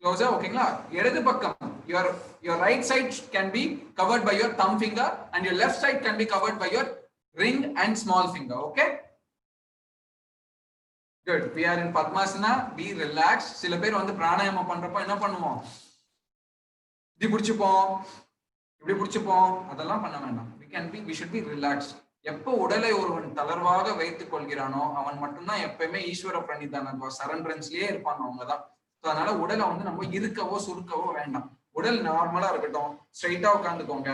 க்ளோஸா ஓகேங்களா. இடது பக்கம் your right side can be covered by your thumb finger and your left side can be covered by your ring and small finger. Okay, good. We are in Padmasana. Be relaxed. சில பேர் வந்து பிராணாயாமம் பண்றப்ப என்ன பண்ணுவோம், இப்படி பிடிச்சுப்போம், அதெல்லாம் பண்ண வேண்டாம். we should be relaxed. எப்போ உடலை ஒருவன் தளர்வாக வைத்துக் கொள்கிறானோ அவன் மட்டும்தான் எப்பயுமே ஈஸ்வர பிரணிதான சரண்டரன்ஸ்லயே இருப்பாங்க, அவங்கதான். அதனால உடலை வந்து நம்ம இருக்கவோ சுருக்கவோ வேண்டாம். உடல் நார்மலா இருக்கட்டும், ஸ்ட்ரைட்டா உட்காந்துக்கோங்க.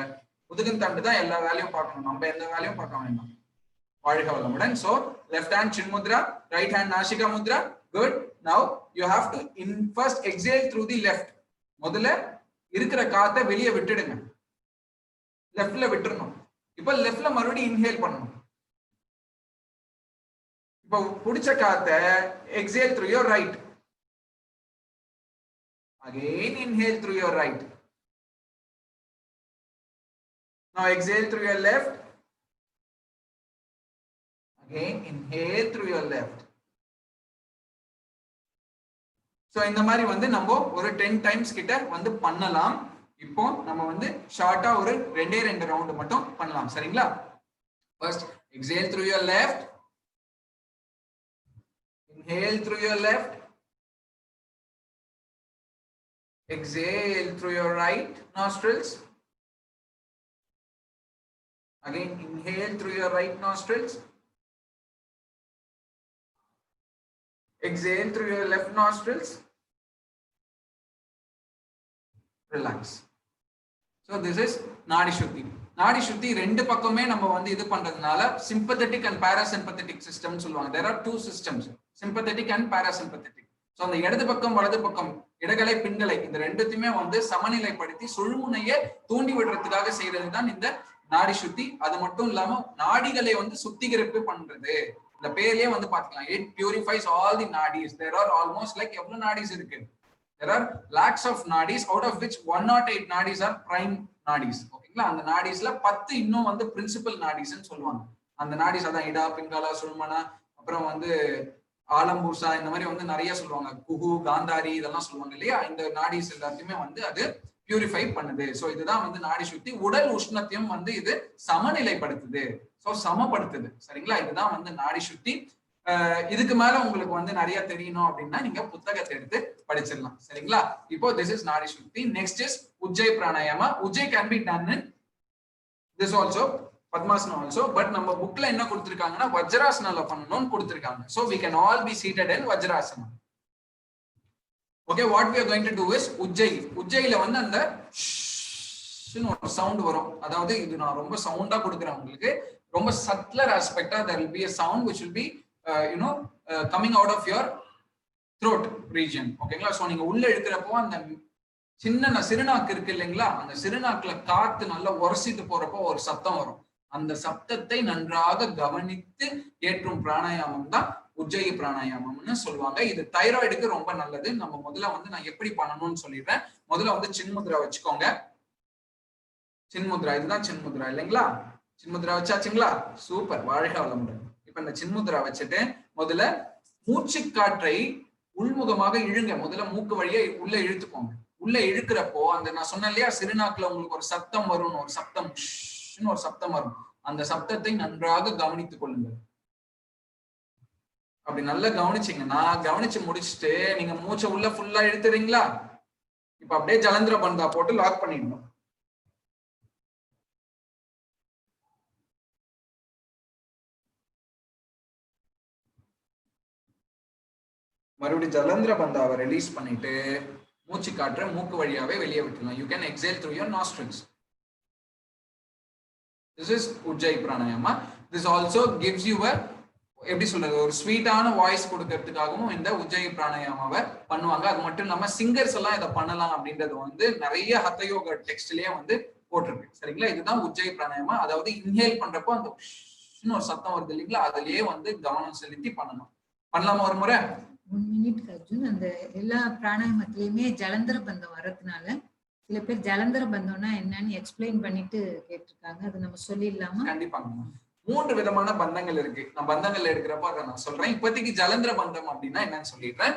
முதுகு தண்டு தான் எல்லா வேலையும் பார்க்கணும், நம்ம எந்த வேலையும் பார்க்க வேண்டாம். வாழ்க வளமுடன். So left hand chin mudra, right hand nashika mudra. Good. Now you have to first exhale through the left. முதல்ல இருக்கிற காத்தை வெளியே விட்டுடுங்க, லெஃப்ட்ல விட்டுறணும். இப்ப லெஃப்ட்ல மறுபடியும் இன்ஹேல் பண்ணணும். இப்ப பிடிச்ச காத்தை exhale through your right. Again inhale through your right. Now exhale through your left. Again inhale through your left. So இந்த மாதிரி வந்து நம்ம ஒரு 10 times கிட்ட வந்து பண்ணலாம். இப்போ நம்ம வந்து ஷார்ட்டா ஒரு 2 ரவுண்ட் மட்டும் பண்ணலாம், சரிங்களா? First exhale through your left. Inhale through your left. Exhale through your right nostrils. Again inhale through your right nostrils. Exhale through your left nostrils. Relax. So this is Nadi Shuddhi. Nadi Shuddhi ரெண்டு பக்கமே நம்ம வந்து இது பண்றதுனால sympathetic and parasympathetic system சொல்லுவாங்க. There are two systems, sympathetic and parasympathetic. So அந்த இடது பக்கம் வலது பக்கம், இடகலை பின்கலை, இந்த ரெண்டுத்தையுமே வந்து சமநிலைப்படுத்தி சுழுமுனையை தூண்டி விடுறதுக்காக செய்யறதுதான் இந்த நாடி சுத்தி. அது மட்டும் இல்லாம நாடிகளை வந்து சுத்திகரிப்பு பண்றது. இந்த பேர்லயே வந்து பாத்துக்கலாம், it purifies all the nadis. There are almost like எவ்வளவு நாடிஸ் இருக்கு, there are lakhs of nadis, out of which 108 nadis are prime nadis. ஓகேங்களா? அந்த நாடிஸ்ல 10 இன்னும் வந்து பிரின்சிபல் நாடிஸ்ன்னு சொல்லுவாங்க. அந்த நாடிஸ் அதான் இடா, பிங்கலா, சுல்மனா, அப்புறம் வந்து ஆலம்பூர்சா, இந்த மாதிரி வந்து நிறைய சொல்லுவாங்க, குஹு, காந்தாரி, இதெல்லாம் சொல்லுவாங்க இல்லையா? இந்த நாடிஸ் எல்லாத்தையுமே வந்து அது பியூரிஃபை பண்ணுது. சோ இதுதான் வந்து நாடி சுத்தி. உடல் உஷ்ணத்தையும் வந்து இது சமநிலைப்படுத்துது, சோ சமப்படுத்துது, சரிங்களா? இதுதான் வந்து நாடி சுத்தி. இதுக்கு மேல உங்களுக்கு வந்து நிறைய தெரியணும் அப்படின்னா நீங்க புத்தகத்தை எடுத்து படிச்சிடலாம், சரிங்களா? இப்போ this is nadi shuddhi. Next is ujjayi pranayama. Ujjayi can be done in this also, பத்மாசனம் ஆல்சோ. பட் நம்ம புக்ல என்ன கொடுத்திருக்காங்கன்னா வஜ்ராசனால பண்ணணும்னு கொடுத்திருக்காங்க. So we can all be seated in Vajrasana. Okay, what we are going to do is உஜ்ஜை. உஜ்ஜையில வந்து அந்த ஒரு சவுண்ட் வரும். அதாவது இது நான் ரொம்ப சவுண்டா கொடுக்குறேன் உங்களுக்கு, ரொம்ப சட்லர் ஆஸ்பெக்டா there will be a sound which will be coming out of your throat region. ஓகேங்களா? சோ நீங்க உள்ள இழுக்கிறப்போ அந்த சின்ன சிறுநாக்கு இருக்கு இல்லைங்களா, அந்த சிறுநாக்குல காத்து நல்லா உரசிட்டு போறப்போ ஒரு சத்தம் வரும். அந்த சப்தத்தை நன்றாக கவனித்து ஏற்றும் பிராணாயாமம் தான் உஜ்ஜயி பிராணாயாமம்னு சொல்லுவாங்க. இது தைராய்டுக்கு ரொம்ப நல்லது. நம்ம முதல்ல வந்து நான் எப்படி பண்ணணும்னு சொல்லிடுறேன். முதல்ல வந்து சின்முத்ரா வச்சுக்கோங்க. சின்முத்ரா, இதுதான் சின்முத்ரா இல்லைங்களா? சின்முத்ரா வச்சாச்சுங்களா? சூப்பர், வாழ்க வளமுடன். இப்ப இந்த சின்முத்ரா வச்சுட்டு முதல்ல மூச்சு காற்றை உள்முகமாக இழுங்க. முதல்ல மூக்கு வழியா உள்ள இழுத்துக்கோங்க. உள்ள இழுக்கிறப்போ அந்த நான் சொன்னேன் இல்லையா, சிறுநாக்குல உங்களுக்கு ஒரு சத்தம் வரும், ஒரு சப்தம், ஒரு சப்தம் வரும். அந்த சப்தத்தை நன்றாக கவனித்துக் கொள்ளுங்கள். அப்படி நல்லா கவனிச்சீங்கன்னா, கவனிச்சு முடிச்சுட்டு நீங்க மூச்சை உள்ள ஃபுல்லா இழுத்துறீங்களா, இப்ப அப்படியே ஜலந்திர பந்தா போட்டு லாக் பண்ணிடணும். மறுபடியும் ஜலந்திர பந்தாவை ரிலீஸ் பண்ணிட்டு மூச்சு காற்ற மூக்கு வழியாவே வெளியே விட்டுலாம். You can exhale through your nostrils. This is Ujjayi Pranayama. This also gives you a எப்படி சொல்றது, ஒரு ஸ்வீட்டான வாய்ஸ் கொடுக்கறதுக்காகவும் இந்த உஜ்ஜயி பிராணாயாமாவை பண்ணுவாங்க. அது மட்டும் இல்லாம சிங்கர்ஸ் எல்லாம் இதை பண்ணலாம் அப்படின்றது வந்து நிறைய ஹதயோக டெக்ஸ்ட்லயே வந்து போட்டிருக்கு, சரிங்களா? இதுதான் உஜ்ஜயி பிராணாயாமா. அதாவது இன்ஹேல் பண்றப்போ அந்த ஒரு சத்தம் வருது இல்லைங்களா, அதுலயே வந்து கவனம் செலுத்தி பண்ணணும். பண்ணலாமா ஒரு முறை? 1 மினிட் அர்ஜுன். அந்த எல்லா பிராணாயாமத்திலயுமே ஜலந்தர பந்தம் வர்றதுனால சில பேர் ஜலந்தர பந்தம்னா என்னன்னு எக்ஸ்பிளைன் பண்ணிட்டு கேட்டிருக்காங்க. அது நம்ம சொல்லிடலாமா? கண்டிப்பாங்க. 3 விதமான பந்தங்கள் இருக்கு. நான் பந்தங்கள் எடுக்கிறப்ப அதை நான் சொல்றேன். இப்போதைக்கு ஜலந்திர பந்தம் அப்படின்னா என்னன்னு சொல்லிடுறேன்.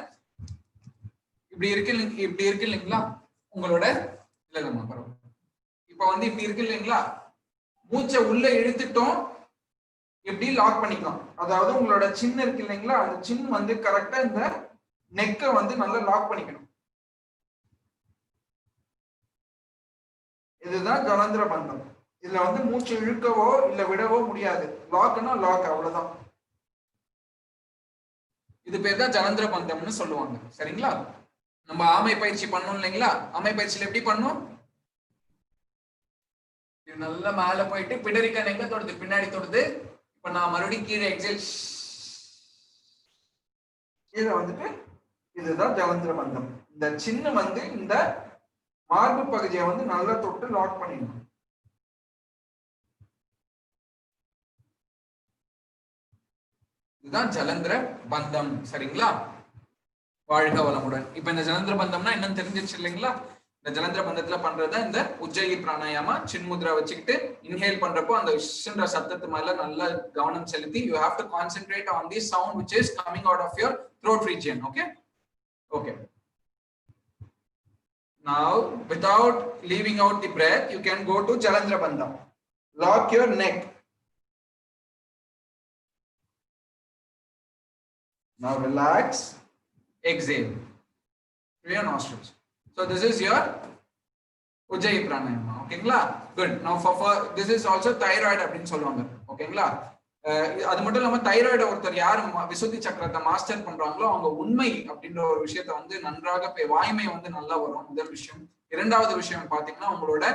இப்படி இருக்கு இல்லைங்களா உங்களோட, இல்லம்மா பரவாயில்ல. இப்ப வந்து இப்படி இருக்கு இல்லைங்களா, மூச்சை உள்ள இழுத்துட்டோம், எப்படி லாக் பண்ணிக்கலாம். அதாவது உங்களோட சின்ன இருக்கு இல்லைங்களா, அந்த சின் வந்து கரெக்டா இந்த நெக்கை வந்து நல்லா லாக் பண்ணிக்கணும். இதுதான் ஜலந்திர பந்தம். இதுல வந்து மூச்சு இழுக்கவோ இல்ல விடவோ முடியாது. லாக்னா லாக், அவ்வளவுதான். இது பேர் தான் ஜலந்திர பந்தம்னு சொல்லுவாங்க. சரிங்களா? நம்ம ஆமை பயிற்சி பண்ணோம் இல்லைங்களா, ஆமை பயிற்சியில எப்படி பண்ணும், இது நல்லா மேல போயிட்டு பிடரிக்கன் எங்க தொடுது, பின்னாடி தொடுது. இப்ப நான் மறுபடியும் கீழே எக்ஸேல், கீழே வந்துட்டு, இதுதான் ஜலந்திர பந்தம். இந்த சின்ன வந்து இந்த மார்பு பகுதியை வந்து நல்லா தொட்டு லாக் பண்ணிடணும். இதுதான் ஜலந்திர பந்தம். சரிங்களா? வாழ்க வளமுடன். இப்ப இந்த ஜலந்திர பந்தம்னா என்னன்னு தெரிஞ்சிருச்சு இல்லைங்களா? இந்த ஜலந்திர பந்தத்துல பண்றத இந்த உஜ்ஜயி பிராணாயாமா, சின்முத்ரா வச்சுக்கிட்டு இன்ஹேல் பண்றப்போ அந்த விஷ்ன்ற சத்தத்து மேல நல்ல கவனம் செலுத்தி, you have to concentrate on the sound which is coming out of your throat region. Okay. Now without leaving out the breath, you can go to Jalandhara Bandham. Lock your neck. Now relax, exhale through your nostrils. So this is your Ujjayi pranayama. ஓகேங்களா? Good. Now for this is also thyroid அப்படின்னு சொல்லுவாங்க. ஓகேங்களா? அது மட்டும் இல்லாம thyroid ஒருத்தர் யார் விசுத்தி சக்கரத்தை மாஸ்டர் பண்றாங்களோ அவங்க உண்மை அப்படின்ற ஒரு விஷயத்த வந்து நன்றாக வாய்மை வந்து நல்லா வரும். முதல் விஷயம். இரண்டாவது விஷயம் பாத்தீங்கன்னா உங்களோட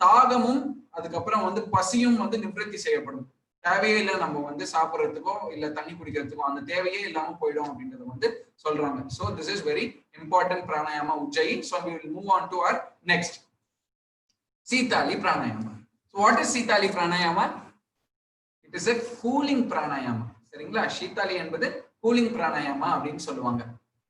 தாகமும் அதுக்கப்புறம் வந்து பசியும் வந்து நிவர்த்தி செய்யப்படும். தேவையே இல்லை நம்ம வந்து சாப்பிட்றதுக்கோ இல்ல தண்ணி குடிக்கிறதுக்கோ அந்த தேவையே இல்லாம போயிடும் அப்படின்றத வந்து சொல்றாங்க. So this is very important pranayama Ujjayi. So we will move on to our next Sitali pranayama. So what is Sitali pranayama? It is a cooling pranayama. சரிங்களா? சீதாலி என்பது கூலிங் பிராணாயாமா அப்படின்னு சொல்லுவாங்க.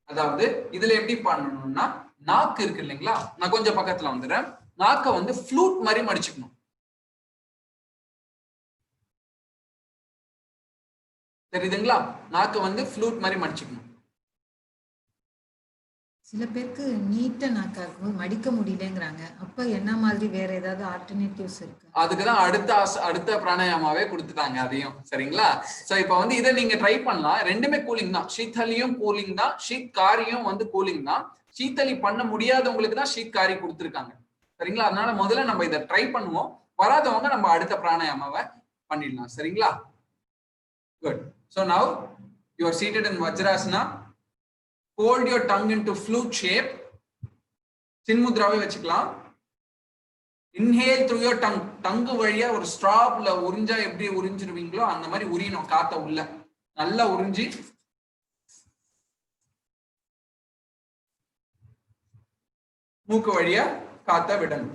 அதாவது இதுல எப்படி பண்ணணும்னா, நாக்கு இருக்கு இல்லைங்களா, நான் கொஞ்சம் பக்கத்துல வந்துடுறேன். நாக்கை வந்து ஃப்ளூட் மாதிரி மடிச்சுக்கணும். தெரியுதுங்களா? நாக்கு வந்து ஃப்ளூட் மாதிரி மடிச்சுக்கணும். சில பேருக்கு நீட்ட நாக்கா இருக்கும், மடிக்க முடியலங்கிறாங்க. அப்ப என்ன மாதிரி வேற ஏதாவது ஆல்டர்னேட்டிவ்ஸ் இருக்கு? அதுக்குதான் அடுத்த பிராணாயாமாவே கொடுத்துட்டாங்க அதையும். சரிங்களா? சோ இப்ப வந்து இதை நீங்க ட்ரை பண்ணலாம். ரெண்டுமே கூலிங் தான். சீத்தலியும் கூலிங் தான், ஷீத்காரியும் வந்து கூலிங் தான். சீத்தலி பண்ண முடியாதவங்களுக்கு தான் ஷீத்காரி கொடுத்துருக்காங்க. சரிங்களா? அதனால முதல்ல நம்ம இதை ட்ரை பண்ணுவோம். வராதவங்க நம்ம அடுத்த பிராணாயாமாவை பண்ணிடலாம். சரிங்களா? Good. So now you are seated in Vajrasana. Hold your tongue into flute shape. சின்முத்ராவை வச்சுக்கலாம். Inhale through your tongue. டங்கு வழியா ஒரு ஸ்ட்ராப்ல உறிஞ்சா எப்படி உறிஞ்சிருவீங்களோ அந்த மாதிரி உரியணும். காத்த உள்ள நல்லா உறிஞ்சி மூக்கு வழியா காத்த விடணும்.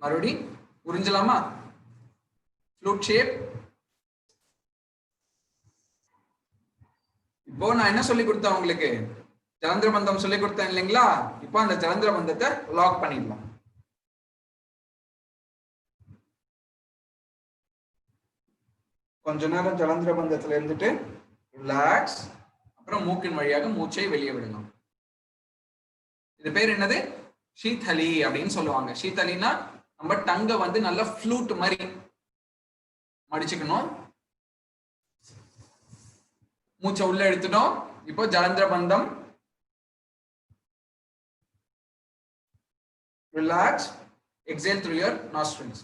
மறுபடி உறிஞ்சலாமா? Flute shape. இப்போ நான் என்ன சொல்லி கொடுத்தேன் உங்களுக்கு? ஜலந்திர பந்தம் சொல்லி கொடுத்தேன் இல்லைங்களா? இப்போ அந்த ஜலந்திர பந்தத்தை லாக் பண்ணிடலாம். கொஞ்ச நேரம் ஜலந்திர பந்தத்துல இருந்துட்டு ரிலாக்ஸ், அப்புறம் மூக்கின் வழியாக மூச்சை வெளியே விடலாம். இது பேர் என்னது? ஷீதலி அப்படின்னு சொல்லுவாங்க. ஷீதலினா நம்ம டங்க வந்து நல்ல ஃப்ளூட் மாதிரி மடிச்சுக்கணும். மூச்சை உள்ள எடுத்துட்டோம். இப்போ ஜலந்திர பந்தம். Relax, exhale through your nostrils.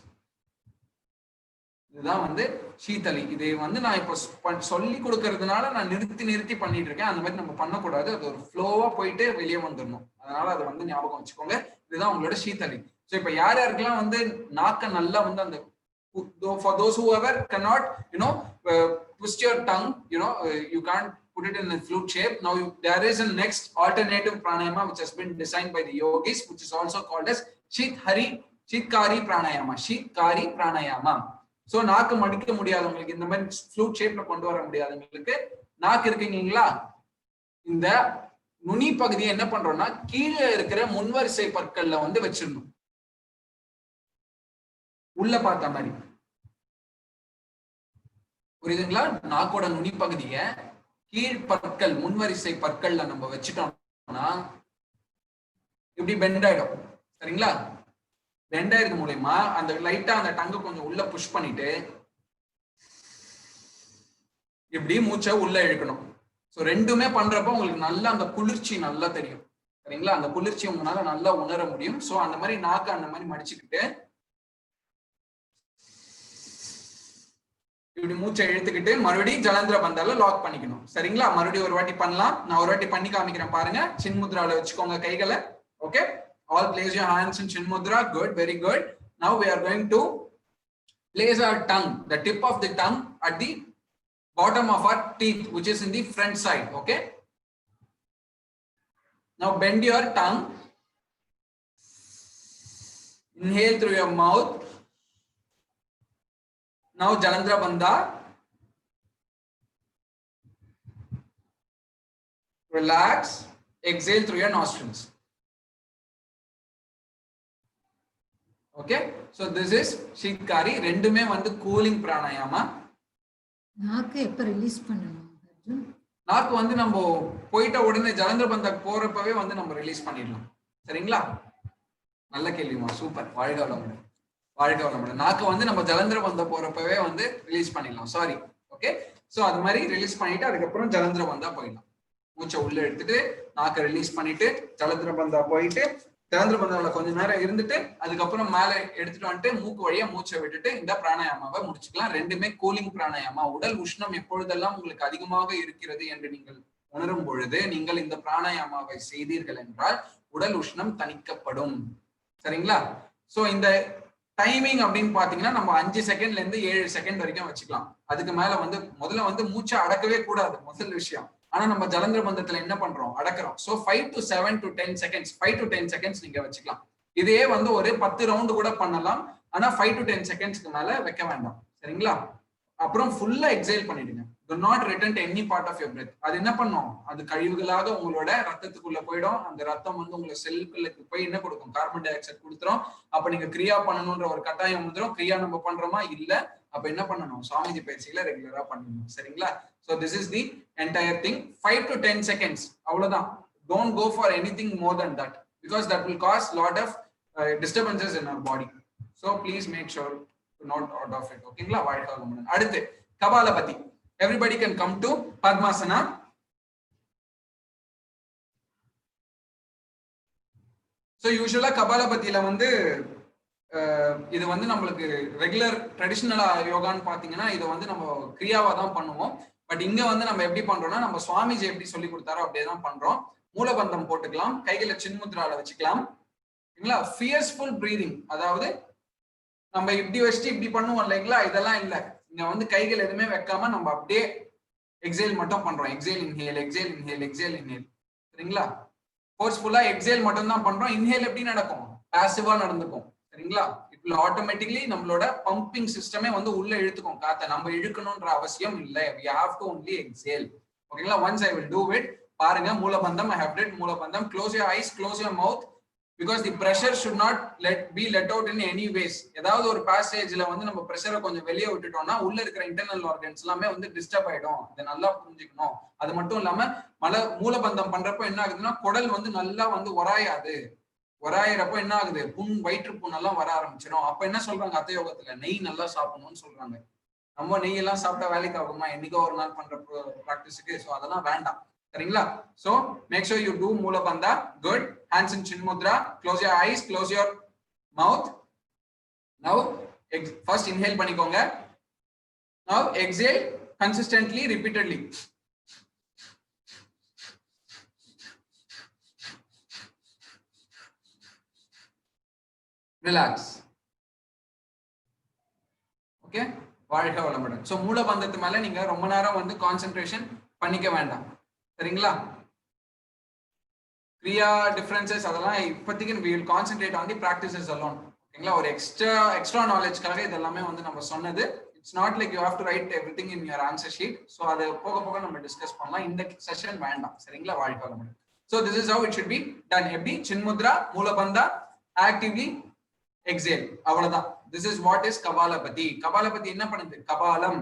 இதுதான் வந்து சீதலி. இதை வந்து நான் இப்போ சொல்லி கொடுக்கறதுனால நான் நிறுத்தி பண்ணிட்டு இருக்கேன். அந்த மாதிரி நம்ம பண்ணக்கூடாது. அது ஒரு ஃப்ளோவா போயிட்டு வெளியே வந்துடணும். அதனால அதை வந்து ஞாபகம் வச்சுக்கோங்க. இதுதான் உங்களோட சீதலி. ஸோ இப்போ யாருக்கெல்லாம் வந்து நாக்க நல்லா வந்து அந்த for those whoever cannot twist your tongue, you can't put it in a flute shape. Now there is a next alternative pranayama which has been designed by the yogis, which is also called as Shitkari pranayama. Shitkari pranayama. So நாக்கு மடிக்க முடியாதவங்களுக்கு, இந்த மாதிரி flute ஷேப்ல கொண்டு வர முடியாதவங்களுக்கு, நாக்கு இருக்குங்களா, இந்த நுனி பகுதியை என்ன பண்றோம்னா கீழே இருக்கிற முன்வரிசை பற்கள்ல வந்து வச்சிடணும். உள்ள பார்த்த மாதிரி புரியுதுங்களா? நாக்கோட நுனி பகுதியை கீழ்பற்கள் முன்வரிசை பற்கள்ல நம்ம வச்சுட்டோம்னா இப்படி பெண்ட் ஆயிடும். சரிங்களா? பெண்ட் ஆயிருக்கு மூலமா அந்த லைட்டா அந்த டங்கு கொஞ்சம் உள்ள புஷ் பண்ணிட்டு இப்படி மூச்சை உள்ள இழுக்கணும். ஸோ ரெண்டுமே பண்றப்ப உங்களுக்கு நல்லா அந்த குளிர்ச்சி நல்லா தெரியும். சரிங்களா? அந்த குளிர்ச்சி உங்களால நல்லா உணர முடியும். ஸோ அந்த மாதிரி நாக்கு அந்த மாதிரி மடிச்சுக்கிட்டு இப்படி மூச்சை இழுத்துக்கிட்டு மறுபடியும் ஜலந்திர பந்தால லாக் பண்ணிக்கணும். சரிங்களா? மறுபடியும் ஒரு வாட்டி பண்ணலாம். நான் ஒரு வாட்டி பண்ணி காமிக்கிறேன் பாருங்க. சின்முத்ரால வச்சுக்கோங்க கைகளை. Okay, all place your hands in Chinmudra. Good, very good. Now we are going to place our tongue, the tip of the tongue at the bottom of our teeth, which is in the front side. Okay, now bend your tongue, inhale through your mouth. Now Jalandhara Bandha, relax, exhale through your nostrils. Okay, so this is Shitkari. ரெண்டுமே வந்து cooling pranayama. நாக்கு எப்ப release பண்ணணும் அர்ஜுன்? நாக்கு வந்து நம்ம போயிட்ட உடனே ஜலந்திர பந்தாக்கு போறப்பவே வந்து நம்ம ரிலீஸ் பண்ணிடலாம். சரிங்களா? நல்ல கேள்விமா, சூப்பர். வாழ்க வளமுடன், வாழ்க வளமுடன். நாக்கு வந்து நம்ம ஜலந்திர பந்த போறப்பவே வந்து ரிலீஸ் பண்ணிடலாம். சாரி. ஓகே, சோ அது மாதிரி ரிலீஸ் பண்ணிட்டு அதுக்கப்புறம் ஜலந்திர பந்தா போயிடலாம். மூச்சை உள்ள எடுத்துட்டு நாக்கை ரிலீஸ் பண்ணிட்டு ஜலந்திர பந்தா போயிட்டு ஜலந்திர பந்தாவில் கொஞ்ச நேரம் இருந்துட்டு அதுக்கப்புறம் மேல எடுத்துட்டு வந்துட்டு மூக்கு வழியா மூச்சை விட்டுட்டு இந்த பிராணாயாமாவை முடிச்சுக்கலாம். ரெண்டுமே கூலிங் பிராணாயாமா. உடல் உஷ்ணம் எப்பொழுதெல்லாம் உங்களுக்கு அதிகமாக இருக்கிறது என்று நீங்கள் உணரும் பொழுது நீங்கள் இந்த பிராணாயாமாவை செய்தீர்கள் என்றால் உடல் உஷ்ணம் தணிக்கப்படும். சரிங்களா? சோ இந்த டைமிங் அப்படின்னு பாத்தீங்கன்னா நம்ம 5 செகண்ட்ல இருந்து 7 செகண்ட் வரைக்கும் வச்சுக்கலாம். அதுக்கு மேல வந்து முதல்ல வந்து மூச்சை அடக்கவே கூடாது, முதல் விஷயம். ஆனா நம்ம ஜலந்திர பந்தத்துல என்ன பண்றோம்? அடக்குறோம். So 5 to 7 to 10 seconds, 5 to 10 seconds நீங்க வச்சுக்கலாம். இதே வந்து ஒரு 10 ரவுண்டு கூட பண்ணலாம். ஆனா 5 to 10 செகண்ட்ஸ்க்கு மேல வைக்க வேண்டாம். சரிங்களா? அப்புறம் ஃபுல்லா எக்ஸைல் பண்ணிடுங்க. do not return to any part of your breath. அது என்ன பண்ணும்? அது கழிவுகளாக உங்களோட ரத்தத்துக்குள்ள போயிடும். அந்த ரத்தம் வந்து உங்களை செல்களுக்கு போய் என்ன கொடுக்கும்? கார்பன் டை ஆக்சைடு கொடுத்துரும். அப்ப நீங்க கிரியா பண்ணணும்ன்ற ஒரு கட்டாயம் வந்துடும். கிரியா நம்ம பண்றோமா? இல்ல. அப்ப என்ன பண்ணணும்? சாமிஜி பயிற்சிகளை ரெகுலரா பண்ணணும். சரிங்களா? So this is the entire thing. 5 to 10 seconds. அவ்வளவுதான். Don't go for anything more than that because that will cause lot of disturbances in our body. So please make sure to not out of it. ஓகேங்களா? வாழ்க வளமுடன். அடுத்து Kapalbhati. Everybody can come to Padmasana. So usually கபாலபதியில வந்து இது வந்து நம்மளுக்கு regular ட்ரெடிஷனலா யோகான்னு பாத்தீங்கன்னா இதை வந்து நம்ம கிரியாவா தான் பண்ணுவோம். பட் இங்க வந்து நம்ம எப்படி பண்றோம்னா நம்ம சுவாமிஜி எப்படி சொல்லி கொடுத்தாரோ அப்படியே தான் பண்றோம். மூலபந்தம் போட்டுக்கலாம், கைகளை சின்முத்ரால வச்சுக்கலாம். இல்லைங்களா? ஃபியர்ஸ்ஃபுல் பிரீதிங், அதாவது நம்ம இப்படி வச்சுட்டு இப்படி பண்ணுவோம் இல்லைங்களா? இதெல்லாம் இல்லை. இங்க வந்து கைகள் எதுவுமே வைக்காம நம்ம அப்படியே எக்ஸேல் மட்டும் பண்றோம். Exhale inhale, exhale inhale, exhale inhale. சரிங்களா? ஃபோர்ஸ்ஃபுல்லா எக்ஸேல் மட்டும் தான் பண்றோம். இன்ஹேல் எப்படி நடக்கும்? பாசிவா நடந்துக்கும். சரிங்களா? இட் வில் ஆட்டோமேட்டிக்லி நம்மளோட பம்பிங் சிஸ்டமே வந்து உள்ள இழுத்துக்கும் காத்த. நம்ம இழுக்கணும்ன்ற அவசியம் இல்லை. we have to only exhale. ஓகேங்களா? once I will do it. பாருங்க, மூலபந்தம் I have did மூலபந்தம். close your eyes, close your mouth because the pressure should not be let out in any ways. ஏதாவது ஒரு பேசேஜ்ல வந்து நம்ம பிரஷரை கொஞ்சம் வெளியே விட்டுட்டோம்னா உள்ள இருக்கிற இன்டர்னல் ஆர்கன்ஸ் எல்லாமே வந்து டிஸ்டர்ப் ஆயிடும். அதை நல்லா புரிஞ்சுக்கணும். அது மட்டும் இல்லாம மூலபந்தம் பண்றப்ப என்ன ஆகுதுன்னா குடல் வந்து நல்லா வந்து உராயாது. உராயிரப்ப என்ன ஆகுது? வயிற்று புண்ணெல்லாம் வர ஆரம்பிச்சிடும். அப்ப என்ன சொல்றாங்க அத்த யோகத்துல? நெய் நல்லா சாப்பிடணும்னு சொல்றாங்க. நம்ம நெய் எல்லாம் சாப்பிட்டா வேலைக்கு ஆகுமா? என்னைக்கோ ஒரு நாள் பண்ற பிராக்டிஸுக்கு. சோ அதெல்லாம் வேண்டாம். சரிங்களா? So make sure you do mulabandha. Good. Hands in chinmudra. Close your eyes, close your mouth. Now first inhale பண்ணிக்கோங்க. Now exhale consistently, repeatedly. Relax. Okay? வாழ்க வளமுடன். சோ மூலபந்தத்து மேல நீங்க ரொம்ப நேரம் வந்து கான்சென்ட்ரேஷன் பண்ணிக்க வேண்டாம். சரிங்களா? கிரியா டிஃபரன்சஸ் அதெல்லாம் இப்போதைக்கு we will concentrate on the practices alone. ஓகேங்களா? ஒரு எக்ஸ்ட்ரா நாலேஜ்க்காக இதெல்லாமே வந்து நம்ம சொன்னது. It's not like you have to right everything in your answer sheet. So அது போக போக நம்ம டிஸ்கஸ் பண்ணலாம். இந்த செஷன் வேண்டாம். சரிங்களா? வாழ்க வளமுடன். So this is how it should be done. எப்படி? Chinmudra, mulabandha, actively exhale. அவ்வளவுதான். This is what is kapalabhati. Kapalabhati என்ன பண்ணுது? கபாலம்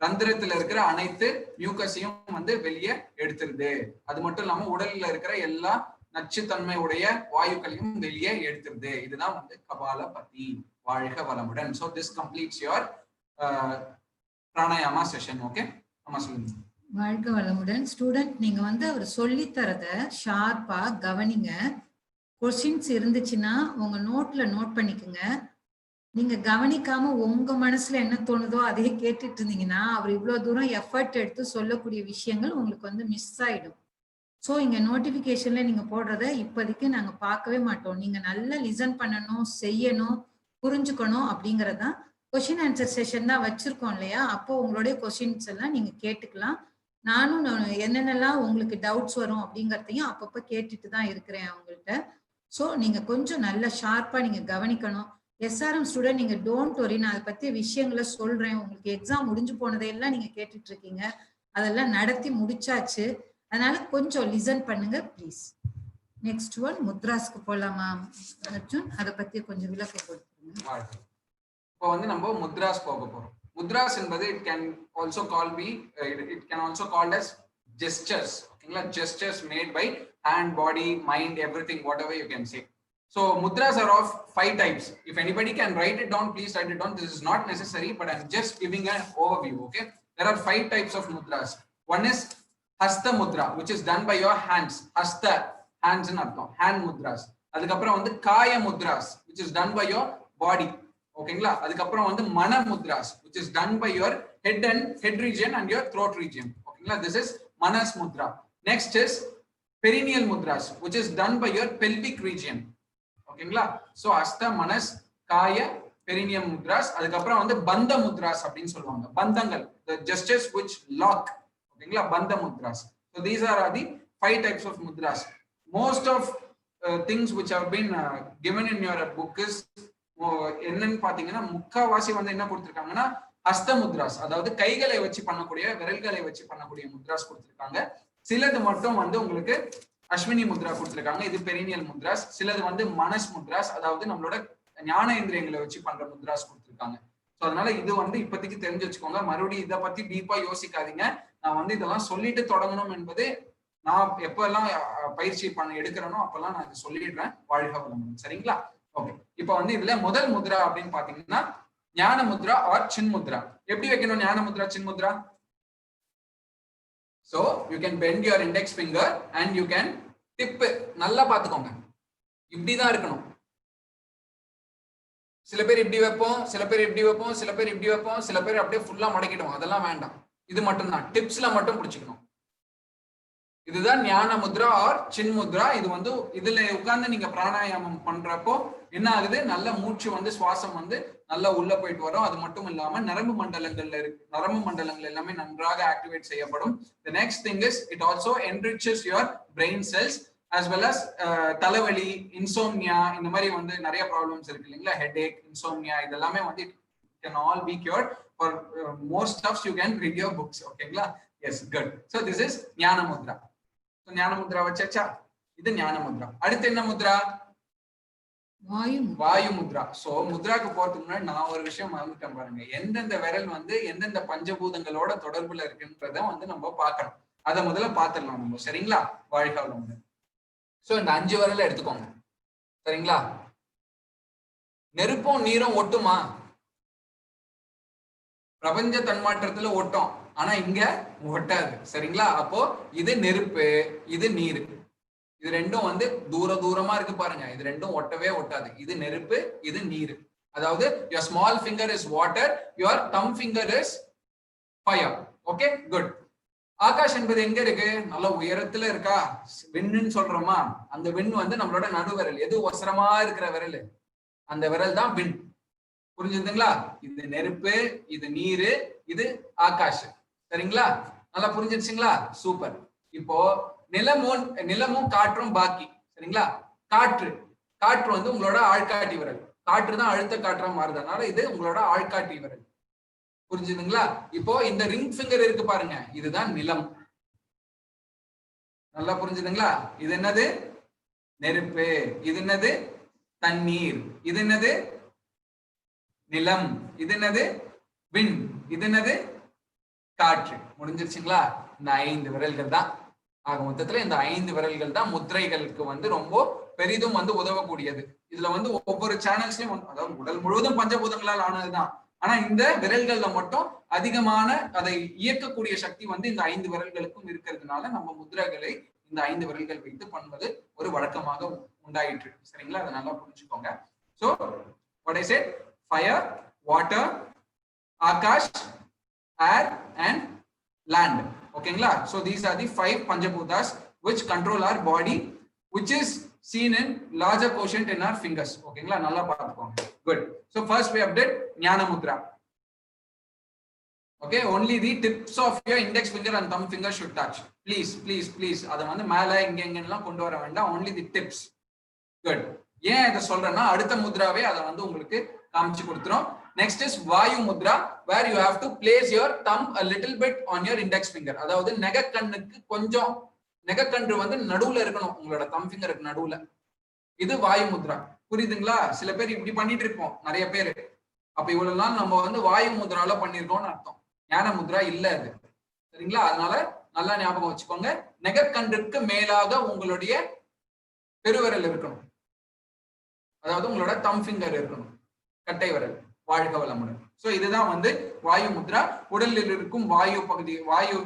ரந்திரத்துல இருக்கிற அனைத்து மியூக்கஸையும் வந்து வெளியே எடுத்துருது. அது மட்டும் இல்லாம உடல்ல இருக்கிற எல்லா நச்சுத்தன்மை உடைய வாயுக்களையும் வெளியே எடுத்துருது. இதுதான் வந்து கபாலபதி. வாழ்க வளமுடன். So this completes your pranayama session. Okay, ஆமா சொல்லுங்க. வாழ்க வளமுடன். ஸ்டூடெண்ட், நீங்க வந்து அவர் சொல்லி தரத ஷார்ப்பா கவனிங்க. கொஸ்டின்ஸ் இருந்துச்சுன்னா உங்க நோட்ல நோட் பண்ணிக்கோங்க. நீங்க கவனிக்காம உங்க மனசுல என்ன தோணுதோ அதையே கேட்டுட்டு இருந்தீங்கன்னா அவர் இவ்வளவு தூரம் எஃபர்ட் எடுத்து சொல்லக்கூடிய விஷயங்கள் உங்களுக்கு வந்து மிஸ் ஆயிடும். ஸோ இங்க நோட்டிபிகேஷன்ல நீங்க போடுறத இப்போதைக்கு நாங்க பார்க்கவே மாட்டோம். நீங்க நல்லா லிசன் பண்ணணும், செய்யணும், புரிஞ்சுக்கணும் அப்படிங்கறதான். கொஸ்டின் ஆன்சர் செஷன் தான் வச்சிருக்கோம் இல்லையா? அப்போ உங்களுடைய கொஸ்டின்ஸ் எல்லாம் நீங்க கேட்டுக்கலாம். நானும் என்னென்னலாம் உங்களுக்கு டவுட்ஸ் வரும் அப்படிங்கறதையும் அப்பப்ப கேட்டுட்டு தான் இருக்கிறேன் அவங்கள்ட்ட. ஸோ நீங்க கொஞ்சம் நல்லா ஷார்ப்பா நீங்க கவனிக்கணும். எஸ்ஆர்எம் ஸ்டூடெண்ட், நீங்க டோன்ட் வரி, நான் அதை பத்தி விஷயங்களை சொல்றேன். உங்களுக்கு எக்ஸாம் முடிஞ்சு போனதையெல்லாம் நீங்க கேட்டுட்டு இருக்கீங்க, அதெல்லாம் நடத்தி முடிச்சாச்சு. அதனால கொஞ்சம் லிசன் பண்ணுங்க ப்ளீஸ். நெக்ஸ்ட் ஒன் முத்ராஸ்க்கு போலாமா அர்ஜுன்? அதை பத்தி கொஞ்சம் விளக்கம் கொடுத்துருங்க. இப்போ வந்து நம்ம முத்ராஸ் போக போறோம். முத்ராஸ் என்பது it can also called as gestures. ஓகேங்களா? gestures made by hand, body, mind, everything, whatever you can say. So mudras are of 5 types. If anybody can write it down, please write it down. This is not necessary, but I'm just giving an overview. Okay, there are 5 types of mudras. One is hasta mudra, which is done by your hands. Hasta, hands in artham, hand mudras. Adukapra vandu kaya mudras, which is done by your body. ஓகேங்களா? அதுக்கப்புறம் வந்து மன mudras, which is done by your head region and your throat region. ஓகேங்களா? This is manas mudra. Next is perineal mudras, which is done by your pelvic region. ஓகேங்களா? So அஸ்த, மனஸ், காய, perineum mudras. அதுக்கப்புறம் வந்து பந்த முத்ராஸ் அப்படின்னு சொல்லுவாங்க. பந்தங்கள், the gestures which lock. ஓகேங்களா? பந்த mudras. So these are the 5 types of mudras. Most of things which have been given in your book is என்னன்னு பாத்தீங்கன்னா முக்காவாசி வந்து என்ன கொடுத்திருக்காங்கன்னா ஹஸ்த முத்ராஸ், அதாவது கைகளை வச்சு பண்ணக்கூடிய, விரல்களை வச்சு பண்ணக்கூடிய முத்ராஸ் கொடுத்திருக்காங்க. சிலது மட்டும் வந்து உங்களுக்கு அஸ்வினி முத்ரா கொடுத்திருக்காங்க, இது பெரினியல் முத்ராஸ். சிலது வந்து மனஸ் முத்ராஸ், அதாவது நம்மளோட ஞானேந்திரியங்களை வச்சு பண்ற முத்ராஸ் கொடுத்திருக்காங்க. ஸோ அதனால இது வந்து இப்போதைக்கு தெரிஞ்சு வச்சுக்கோங்க. மறுபடியும் இதை பத்தி டீப்பா யோசிக்காதீங்க. நான் வந்து இதெல்லாம் சொல்லிட்டு தொடங்கணும் என்பது, நான் எப்பெல்லாம் பயிற்சி எடுக்கிறேனோ அப்பெல்லாம் நான் இதை சொல்லிடுறேன். வாழ்க வளமுடன். சரிங்களா? ஓகே, இப்போ வந்து இதுல முதல் முத்ரா அப்படின்னு பாத்தீங்கன்னா ஞான முத்ரா ஆர் சின் முத்ரா. எப்படி வைக்கணும் ஞான முத்ரா, சின் Mudra? So you can bend your index finger and you can tip. நல்லா பாத்துக்கோங்க, இப்படிதான் இருக்கணும். சில பேர் இப்படி வைப்போம், சில பேர் இப்படி வைப்போம், சில பேர் இப்படி வைப்போம், சில பேர் அப்படியே ஃபுல்லா மடக்கிடுவோம். அதெல்லாம் வேண்டாம். இது மட்டும் தான், டிப்ஸ்ல மட்டும் பிடிச்சிக்கணும். இதுதான் ஞான முத்ரா ஆர் சின் முத்ரா. இது வந்து இதுல உட்கார்ந்து நீங்க பிராணாயாமம் பண்றப்போ என்ன ஆகுது, நல்ல மூச்சு வந்து சுவாசம் வந்து நல்லா உள்ள போயிட்டு வரும். அது மட்டும் இல்லாம நரம்பு மண்டலங்கள் எல்லாமே நன்றாக ஆக்டிவேட் செய்யப்படும். The next thing is it also enriches your brain cells as well as தலைவலி, இன்சோம்னியா, இந்த மாதிரி வந்து நிறைய ப்ராப்ளம்ஸ் இருக்கு இல்லைங்களா? ஹெட்ஏக், இன்சோம்னியா, இதெல்லாமே வந்து it can all be cured. For more stuffs you can read your books. ஓகேங்களா? Yes, good. So this is ஞான முத்ரா. So ஞான முத்ரா வச்சாச்சா? இது ஞான முத்ரா. அடுத்து என்ன முத்ரா? வாயு முத்ரா. சோ முத்ராக்கு போறதுக்கு முன்னாடி நான் ஒரு விஷயம் மறந்துட்டேன் பாருங்க. எந்தெந்த விரல் வந்து எந்தெந்த பஞ்சபூதங்களோட தொடர்புல இருக்குன்றத வந்து நம்ம பார்க்கணும். அதை முதல்ல பாத்துடலாம் நம்ம. சரிங்களா? வாழ்க வளமுடன். சோ இந்த 5 விரலை எடுத்துக்கோங்க. சரிங்களா? நெருப்பும் நீரும் ஒட்டுமா? பிரபஞ்ச தன்மாற்றத்துல ஒட்டும், ஆனா இங்க ஒட்டாது. சரிங்களா? அப்போ இது நெருப்பு, இது நீர். இது ரெண்டும் வந்து தூரமா இருக்கு பாருங்க. இது ரெண்டும் ஒட்டவே ஒட்டாது. இது நெருப்பு, இது நீர். அதாவது your small finger is water, your thumb finger is fire. Okay, good. Akash என்பது எங்க இருக்கு? நல்ல உயரத்துல இருக்கா? விண்ணுன்னு சொல்றோமா? அந்த விண் வந்து நம்மளோட நடுவிரல். எது ஒசரமா இருக்கிற விரல், அந்த விரல் தான் விண். புரிஞ்சுதுங்களா? இது நெருப்பு, இது நீரு, இது ஆகாஷ். சரிங்களா? நல்லா புரிஞ்சிருச்சுங்களா? சூப்பர். இப்போ நிலமும் காற்றும் பாக்கி. சரிங்களா? காற்று வந்து உங்களோட ஆள்காட்டி விரல். காற்று தான் அழுத்த காற்றா மாறுதனால இது உங்களோட ஆள்காட்டி விரல். புரிஞ்சுதுங்களா? இப்போ இந்த ரிங் ஃபிங்கர் இருக்கு பாருங்க, இதுதான் நிலம். நல்லா புரிஞ்சுதுங்களா? இது என்னது? நெருப்பு. இது என்னது? தண்ணீர். இது என்னது? நிலம். இது என்னது? விண். இது என்னது? காற்று. முடிஞ்சிருச்சுங்களா? இந்த 5 விரல்கள் தான். ஆக மொத்தத்துல இந்த 5 விரல்கள் தான் முத்திரைகளுக்கு வந்து ரொம்ப பெரிதும் வந்து உதவக்கூடியது. இதுல வந்து ஒவ்வொரு சேனல்ஸ்லயும் அதாவது உடல் முழுவதும் பஞ்சபூதங்களால் ஆனதுதான். ஆனா இந்த விரல்கள்ல மட்டும் அதிகமான அதை இயக்கக்கூடிய சக்தி வந்து இந்த 5 விரல்களுக்கும் இருக்கிறதுனால நம்ம முத்திரைகளை இந்த 5 விரல்கள் வைத்து பண்ணுவது ஒரு வழக்கமாக உண்டாயிற்று. சரிங்களா? அதை நல்லா புரிஞ்சுக்கோங்க. So what I set, fire, water, Akash, air and land. ஓகேங்களா? so these are the 5 panchabutas which control our body, which is seen in larger quotient in our fingers. ஓகேங்களா? நல்லா பார்த்துக்கோங்க. good. so first we have did ஞான mudra. okay, only the tips of your index finger and thumb finger should touch. please அத வந்து மேல இங்க எல்லாம் கொண்டு வர வேண்டாம். only the tips. good. ஏன் இத சொல்றேன்னா அடுத்த முத்ராவே அத வந்து உங்களுக்கு காமிச்சு கொடுத்துறோம். next is vayu mudra, where you have to place your thumb a little bit on your index finger. அதாவது நெகக்கண்ணுக்கு கொஞ்சம், நெகக்கன்று வந்து நடுவுல இருக்கணும், உங்களோட தம் ஃபிங்கருக்கு நடுவுல. இது வாயு முத்ரா. புரியுதுங்களா? சில பேர் இப்படி பண்ணிட்டு இருப்போம் நிறைய பேர். அப்ப இவ்வளவு நாள் நம்ம வந்து வாயு முத்ரால பண்ணிருக்கோம்னு அர்த்தம். ஞான முத்ரா இல்ல அது. சரிங்களா? அதனால நல்லா ஞாபகம் வச்சுக்கோங்க. நெகக்கன்றுக்கு மேலாக உங்களுடைய பெருவிரல் இருக்கணும். அதாவது உங்களோட தம் ஃபிங்கர் இருக்கணும், கட்டை விரல். வாழ்க வளமுடன். சோ இதுதான் வந்து வாயு முத்ரா. உடலில் இருக்கும் வாயு பகுதி, வாயு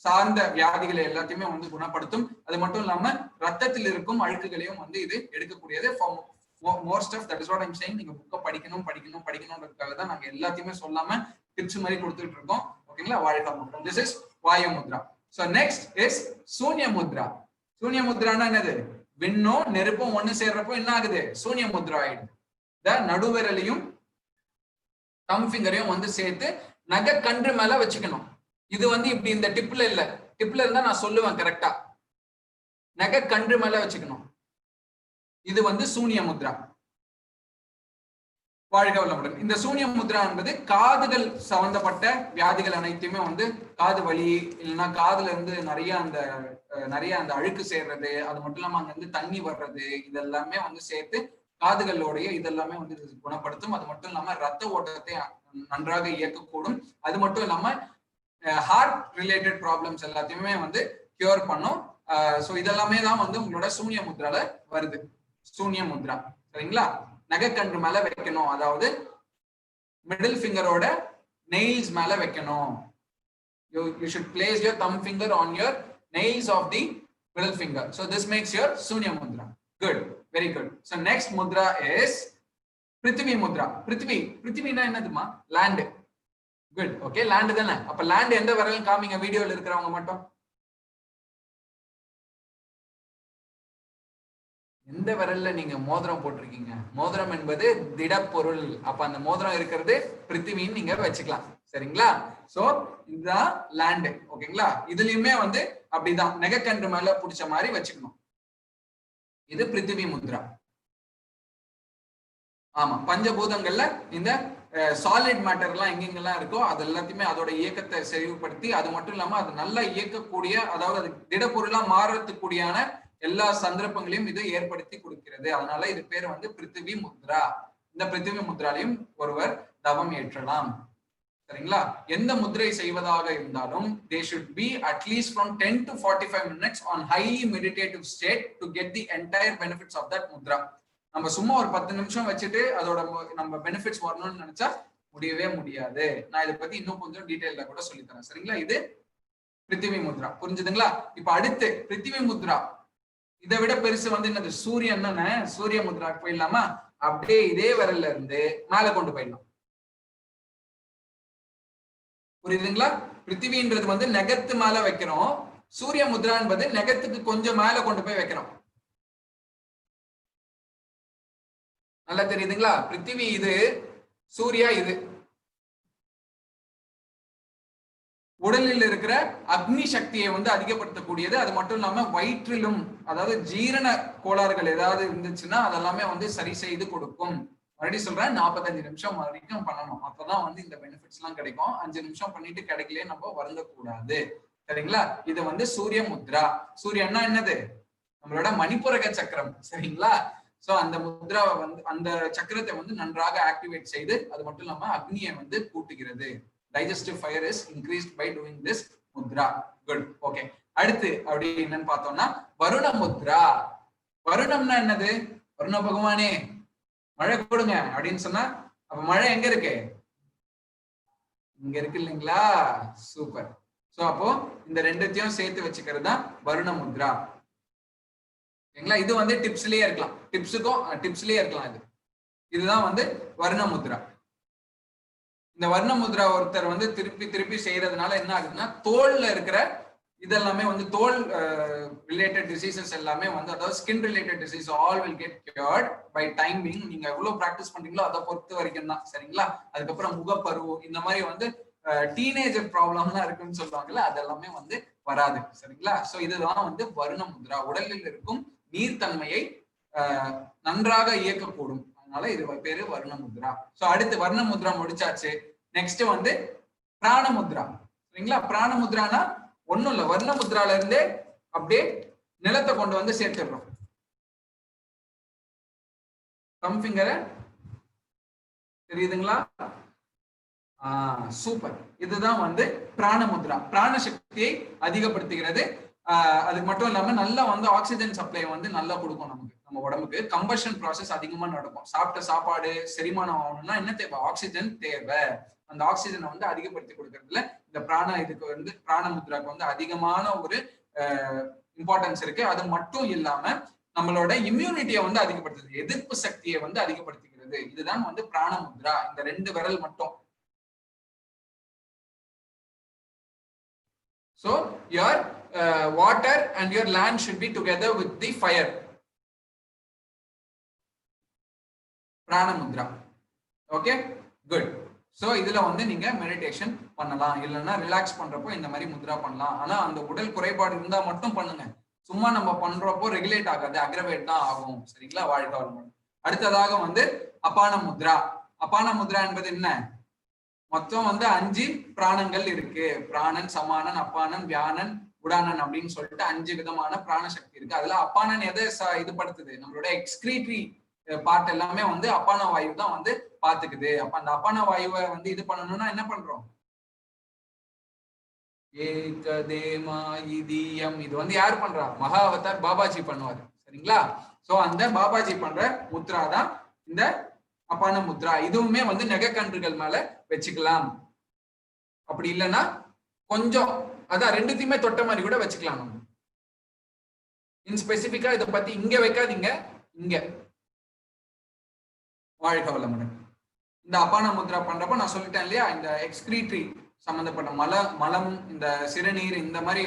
சார்ந்த வியாதிகளை எல்லாத்தையுமே வந்து குணப்படுத்தும். அது மட்டும் இல்லாம ரத்தத்தில் இருக்கும் அழுக்குகளையும் வந்து இது எடுக்கக்கூடியது. More stuff, that is what I'm saying. நீங்க புக்கை படிக்கணும்ன்றதுக்காக தான் நாங்க எல்லாத்தையுமே சொல்லாம டிப்ஸ் மாதிரி கொடுத்துட்டு இருக்கோம். ஓகேங்களா? வாழ்க வளமுடன். This is vayu mudra. So next is shunya mudra. சூன்ய முத்ரானா என்னது? விண்ணும் நெருப்பும் ஒண்ணு சேர்றப்போ என்ன ஆகுது? சூன்ய முத்ரா ஆயிடுது. இந்த நடுவிரலையும் தம் ஃபிங்கரையும் வந்து சேர்த்து நகை கன்று மேல வச்சுக்கணும். இது வந்து இப்படி இந்த டிப்ல இல்ல, டிப்ல இருந்தா நான் சொல்லுவேன் கரெக்டா. நகை கன்று மேல வச்சுக்கணும். இது வந்து சூன்ய முத்ரா. வாழ்க வளமுடன். இந்த சூன்ய முத்ரா என்பது காதுகள் சம்பந்தப்பட்ட வியாதிகள் அனைத்தையுமே வந்து காது வலி இல்லைன்னா காதுல இருந்து நிறைய அந்த அழுக்கு சேர்றது, அது மட்டும் இல்லாம அங்க இருந்து தண்ணி வர்றது, இதெல்லாமே வந்து சேர்த்து காதுகளோடைய இதெல்லாமே வந்து குணப்படுத்தும். அது மட்டும் இல்லாம ரத்த ஓட்டத்தை நன்றாக இயக்கக்கூடும். அது மட்டும் இல்லாம ஹார்ட் ரிலேட்டட் ப்ராப்ளம்ஸ் எல்லாத்தையுமே வந்து கியூர் பண்ணும். சோ இதெல்லாமே தான் வந்து உங்களோட சூன்ய முத்ரால வருது. சூன்ய முத்ரா. சரிங்களா? நகைக்கன்று மேல வைக்கணும், அதாவது மிடில் ஃபிங்கரோட நெயில்ஸ் மேல வைக்கணும். You should place your thumb finger on your nails of the middle finger. So this makes your Sunya Mudra. Good. Very good. So next mudra is Prithvi Mudra. Prithvi na enaduma? Land. Good. Okay, land தானே. அப்ப land எந்த விரலும் காமிங்க வீடியோல இருக்கிறவங்க மட்டும். எந்த விரல்ல நீங்க மோதிரம் போட்டிருக்கீங்க? மோதிரம் என்பது திடப்பொருள். அப்ப அந்த மோதிரம் இருக்கிறது பிருத்திவின்னு நீங்க வச்சுக்கலாம். சரிங்களா? சோ இதுதான் லேண்ட். ஓகேங்களா? இதுலயுமே வந்து அப்படிதான் நெகக்கன்று மேல பிடிச்ச மாதிரி வச்சுக்கணும். இது பிருத்திவி முத்ரா. ஆமா, பஞ்சபூதங்கள்ல இந்த சாலிட் மேட்டர் எல்லாம் எங்கெங்கெல்லாம் இருக்கோ அது எல்லாத்தையுமே அதோட இயக்கத்தை செறிவுபடுத்தி, அது மட்டும் இல்லாம அது நல்லா இயக்கக்கூடிய, அதாவது அது திடப்பொருளா மாறத்துக்கூடியான எல்லா சந்தர்ப்பங்களையும் இது ஏற்படுத்தி கொடுக்கிறது. அதனால இது பேர் வந்து பிருத்திவி முத்ரா. இந்த பிருத்திவி முத்ராலையும் ஒருவர் தவம் ஏற்றலாம். சரிங்களா? எந்த முத்ரை செய்வதாக இருந்தாலும் they should be at least from 10 to 45 minutes on highly meditative state to get the entire benefits of that mudra. நம்ம சும்மா ஒரு 10 நிமிஷம் வச்சுட்டு அதோட நம்ம பெனிஃபிட்ஸ் வரணும்னு நினைச்சா முடியவே முடியாது. நான் இதை பத்தி இன்னும் கொஞ்சம் டீடைல்ல கூட சொல்லி தரேன். சரிங்களா? இது பிருத்திவி முத்ரா. புரிஞ்சுதுங்களா? இப்ப அடுத்து பிருத்திவி முத்ரா இதை விட பெருசு வந்து என்னது? சூரியன் தானே. சூரிய முத்ராக்கு போயிடலாமா? அப்படியே இதே விரல்ல இருந்து மேல கொண்டு போயிடலாம். புரியுதுங்களா? பிருத்திவின்றது வந்து நெகத்து மேல வைக்கிறோம். சூரிய முத்ரா என்பது நெகத்துக்கு கொஞ்சம் மேல கொண்டு போய் வைக்கிறோம். நல்லா தெரியுதுங்களா? பிருத்திவி இது, சூர்யா இது. உடலில் இருக்கிற அக்னி சக்தியை வந்து அதிகப்படுத்தக்கூடியது. அது மட்டும் இல்லாம வயிற்றிலும், அதாவது ஜீரண கோளாறுகள் ஏதாவது இருந்துச்சுன்னா அதெல்லாமே வந்து சரி செய்து கொடுக்கும். மறுபடியும் சொல்றேன், 45 நிமிஷம் வரைக்கும் பண்ணணும். அப்பதான் வந்து இந்த பெனிஃபிட்ஸ் எல்லாம் கிடைக்கும். 5 நிமிஷம் பண்ணிட்டு கிடைக்கலையே நம்ம வருந்த கூடாது. சரிங்களா? இது வந்து சூரிய முத்ரா. சூரியன்னா என்னது? நம்மளோட மணிப்புரக சக்கரம். சரிங்களா? சோ அந்த முத்ராவை வந்து, அந்த சக்கரத்தை வந்து நன்றாக ஆக்டிவேட் செய்து, அது மட்டும் இல்லாம அக்னியை வந்து கூட்டுகிறது. digestive fire is increased by doing this mudra. Good. Okay. அடுத்து அப்படி என்னன்னு பார்த்தோம்னா வருண முத்ரா. வருணம்னா என்னது? வருண பகவானே மழை கொடுங்க அப்படின்னு சொன்னா அப்ப மழை எங்க இருக்கு? இங்க இருக்கு இல்லைங்களா? சூப்பர். சோ அப்போ இந்த ரெண்டுத்தையும் சேர்த்து வச்சுக்கிறது தான் வருண முத்ரா. சரிங்களா? இது வந்து டிப்ஸ்லயே இருக்கலாம், டிப்ஸ்லயே இருக்கலாம். இதுதான் வந்து வர்ண முத்ரா. இந்த வர்ண முத்ரா ஒருத்தர் வந்து திருப்பி திருப்பி செய்யறதுனால என்ன ஆகுதுன்னா தோல்ல இருக்கிற இதெல்லாமே வந்து தோல் ரிலேட்டட் டிசீசஸ் எல்லாமே வந்து அதாவது skin related disease all will get cured by time being. நீங்க எவ்வளவு பிராக்டிஸ் பண்றீங்களோ அதை பொறுத்த வரைக்கும் தான். சரிங்களா? அதுக்கப்புறம் முகப்பருவு இந்த மாதிரி வந்து டீனேஜர் ப்ராப்ளம்லாம் இருக்குன்னு சொல்லுவாங்கல்ல, அதெல்லாமே வந்து வராது. சரிங்களா? சோ இதுதான் வந்து வர்ண முத்ரா. உடலில் இருக்கும் நீர்த்தன்மையை நன்றாக இயக்கக்கூடும். அதனால இது பேரு வர்ண முத்ரா. சோ அடுத்து வர்ண முத்ரா முடிச்சாச்சு. நெக்ஸ்ட் வந்து பிராண முத்ரா. சரிங்களா? பிராண முத்ரானா ஒண்ணும் இல்ல, வர்ண முத்ரால இருந்தே அப்படியே நிலத்தை கொண்டு வந்து சேர்த்துடுறோம். தம் ஃபிங்கரை தெரியுதுங்களா? சூப்பர். இதுதான் வந்து பிராண முத்ரா. பிராண சக்தியை அதிகப்படுத்துகிறது. அது மட்டும் இல்லாம நல்லா வந்து ஆக்சிஜன் சப்ளை வந்து நல்லா கொடுக்கும் நமக்கு, நம்ம உடம்புக்கு. கம்பஷன் ப்ராசஸ் அதிகமா நடக்கும். சாப்பிட்ட சாப்பாடு செரிமானம் ஆகணும்னா என்ன தேவை? ஆக்சிஜன் தேவை. அந்த ஆக்சிஜனை வந்து அதிகப்படுத்தி கொடுக்கறதுல இந்த இதுக்கு வந்து பிராண முத்ராக்கு வந்து அதிகமான ஒரு இம்பார்ட்டன்ஸ் இருக்கு. அது மட்டும் இல்லாம நம்மளோட இம்யூனிட்டியை வந்து அதிகப்படுத்துது, எதிர்ப்பு சக்தியை வந்து அதிகப்படுத்துகிறது. இதுதான் வந்து பிராண முத்ரா. இந்த 2 விரல் மட்டும். So your water and your land should be together with the fire. Prana mudra. Okay, good. So இதுல வந்து நீங்க மெடிடேஷன் பண்ணலாம், இல்லைன்னா ரிலாக்ஸ் பண்றப்போ இந்த மாதிரி முத்ரா பண்ணலாம். ஆனா அந்த உடல் குறைபாடு இருந்தா மட்டும் பண்ணுங்க. சும்மா நம்ம பண்றப்போ ரெகுலேட் ஆகாது, அக்ரவேட் தான் ஆகும். சரிங்களா? வாழ்க்கை வளமுடன். அடுத்ததாக வந்து அபான முத்ரா. அபான முத்ரா என்பது என்ன? மொத்தம் வந்து 5 பிராணங்கள் இருக்கு. பிராணன், சமானன், அப்பானன், வியானன், உடானன் அப்படின்னு சொல்லிட்டு 5 விதமான பிராண சக்தி இருக்கு. அதுல அப்பானன் எதை இது படுத்துது? நம்மளோட எக்ஸ்கிரீட்டரி பார்ட் எல்லாமே வந்து அப்பான வாயு தான் வந்து பாத்துக்குது. அப்ப அந்த அப்பான வாயுவை வந்து இது பண்ணணும்னா என்ன பண்றோம்? இது வந்து யார் பண்றா? மகா அவதார் பாபாஜி பண்ணுவாரு. சரிங்களா? சோ அந்த பாபாஜி பண்ற முத்ரா தான் இந்த அப்பான முத்ரா. இதுவுமே வந்து நெகக்கன்றுகள் மேல வச்சுக்கலாம். அப்படி இல்லைன்னா கொஞ்சம் அதான் ரெண்டுத்தையுமே தொட்ட மாதிரி கூட வச்சுக்கலாம். நம்ம ஸ்பெசிபிக்கா இதை பத்தி இங்க வைக்காதீங்க, இங்க. வாழ்க வளமுடன். இந்த அபான முத்ரா பண்றப்ப நான் சொல்லிட்டேன் இல்லையா, இந்த எக்ஸ்கிரீட்டரி சம்பந்தப்பட்ட மலம், இந்த சிறுநீர், இந்த மாதிரி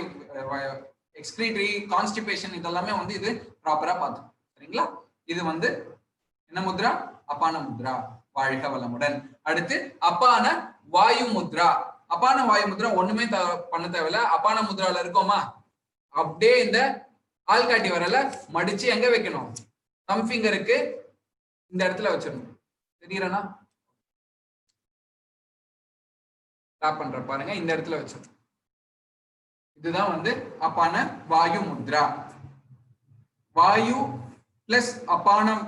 எக்ஸ்கிரீட்டரி, கான்ஸ்டிபேஷன் இதெல்லாமே வந்து இது ப்ராப்பரா பார்த்துக்கும். சரிங்களா? இது வந்து என்ன முத்ரா? அபான முத்ரா. வாழ்க வளமுடன். அடுத்து அபான வாயு முத்ரா. அபான வாயு முத்ரா ஒண்ணுமே பண்ண தேவையில்ல. அபான முத்ரால இருக்கோமா, அப்படியே இந்த ஆள்காட்டி வரல மடிச்சு எங்க வைக்கணும்? தம் ஃபிங்கருக்கு இந்த இடத்துல வச்சிடணும். தெரியறனா? டாப் பண்ற பாருங்க, இந்த இடத்துல வச்சிடணும். இதுதான் வந்து அபான வாயு முத்ரா. வாயு பிளஸ் அப்பானம்,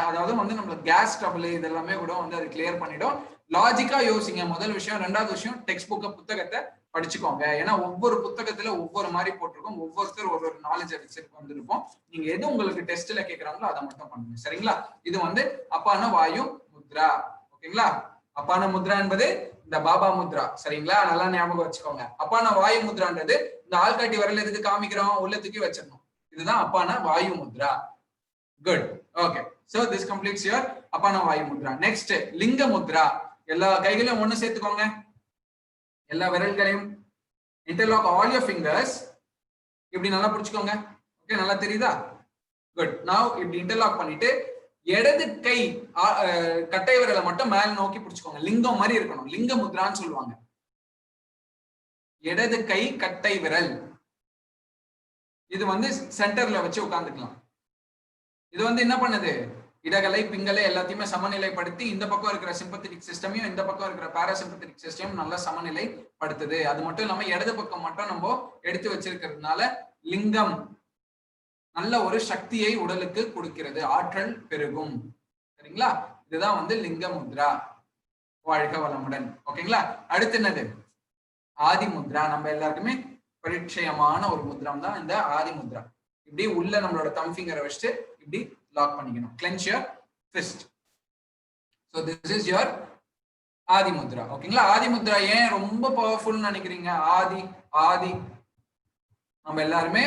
அதாவது வந்து நம்மளுக்கு கேஸ் ட்ரபிள் இதெல்லாமே கூட வந்து அது கிளியர் பண்ணிடும். லாஜிக்கா யோசிங்க முதல் விஷயம். 2வது விஷயம், டெக்ஸ்ட் புத்தகத்தை படிச்சுக்கோங்க. ஏன்னா ஒவ்வொரு புத்தகத்துல ஒவ்வொரு மாதிரி போட்டிருக்கோம், ஒவ்வொருத்தர் ஒரு நாலேஜ் வச்சு வந்திருப்போம். நீங்க எது உங்களுக்கு டெஸ்ட்ல கேட்கறாங்களோ அதை மட்டும் பண்ணுங்க. சரிங்களா? இது வந்து அப்பான வாயு முத்ரா. ஓகேங்களா? அப்பான முத்ரா என்பது இந்த பாபா முத்ரா. சரிங்களா? நல்லா ஞாபகம் வச்சுக்கோங்க. அப்பான வாயு முத்ரான்றது இந்த ஆள்காட்டி வரல எதுக்கு காமிக்கிறோம்? உள்ளத்துக்கு வச்சிடணும். இதுதான் அப்பான வாயு Mudra. Good. Okay. So this completes your apana vayu mudra. Next, linga mudra. எல்லா கைகளையும் ஒண்ணு சேர்த்துக்கோங்க. எல்லா விரல்களையும் interlock all your fingers. இப்படி நல்லா பிடிச்சுக்கோங்க. ஓகே, நல்லா தெரியுதா? Good. Now இப்படி interlock பண்ணிட்டு இடது கை கட்டை விரலை மட்டும் மேல நோக்கி பிடிச்சுக்கோங்க. லிங்கம் மாதிரி இருக்கணும். லிங்க முத்ரான்னு சொல்லுவாங்க. இடது கை கட்டை விரல் இது வந்து சென்டர்ல வச்சு உட்கார்ந்துக்கலாம். இது வந்து என்ன பண்ணுது? இடகலை, பிங்கலை எல்லாத்தையுமே சமநிலைப்படுத்தி இந்த பக்கம் இருக்கிற சிம்பத்தட்டிக் சிஸ்டமையும் இந்த பக்கம் இருக்கிற பாராசிம்பத்தட்டிக் சிஸ்டமையும் நல்லா சமநிலைப்படுத்துது. அது மட்டும் இல்லாம இடது பக்கம் மட்டும் நம்ம எடுத்து வச்சிருக்கிறதுனால லிங்கம் நல்ல ஒரு சக்தியை உடலுக்கு கொடுக்கிறது, ஆற்றல் பெருகும். சரிங்களா? இதுதான் வந்து லிங்க முத்ரா. வாழ்க வளமுடன். ஓகேங்களா? அடுத்து என்னது? ஆதி முத்ரா. நம்ம எல்லாருக்குமே பரிச்சயமான ஒரு முத்ரம் தான் இந்த ஆதி முத்ரா. இப்படி உள்ள நம்மளோட தம் ஃபிங்கரை வச்சுட்டு இப்படி லாக் பண்ணிக்கணும். Clench your fist. So this is your adi mudra. ஓகேங்களா? ஆதி முத்ரா ஏன் ரொம்ப பவர்ஃபுல்னு நினைக்கிறீங்க? ஆதி ஆதி நம்ம எல்லாருமே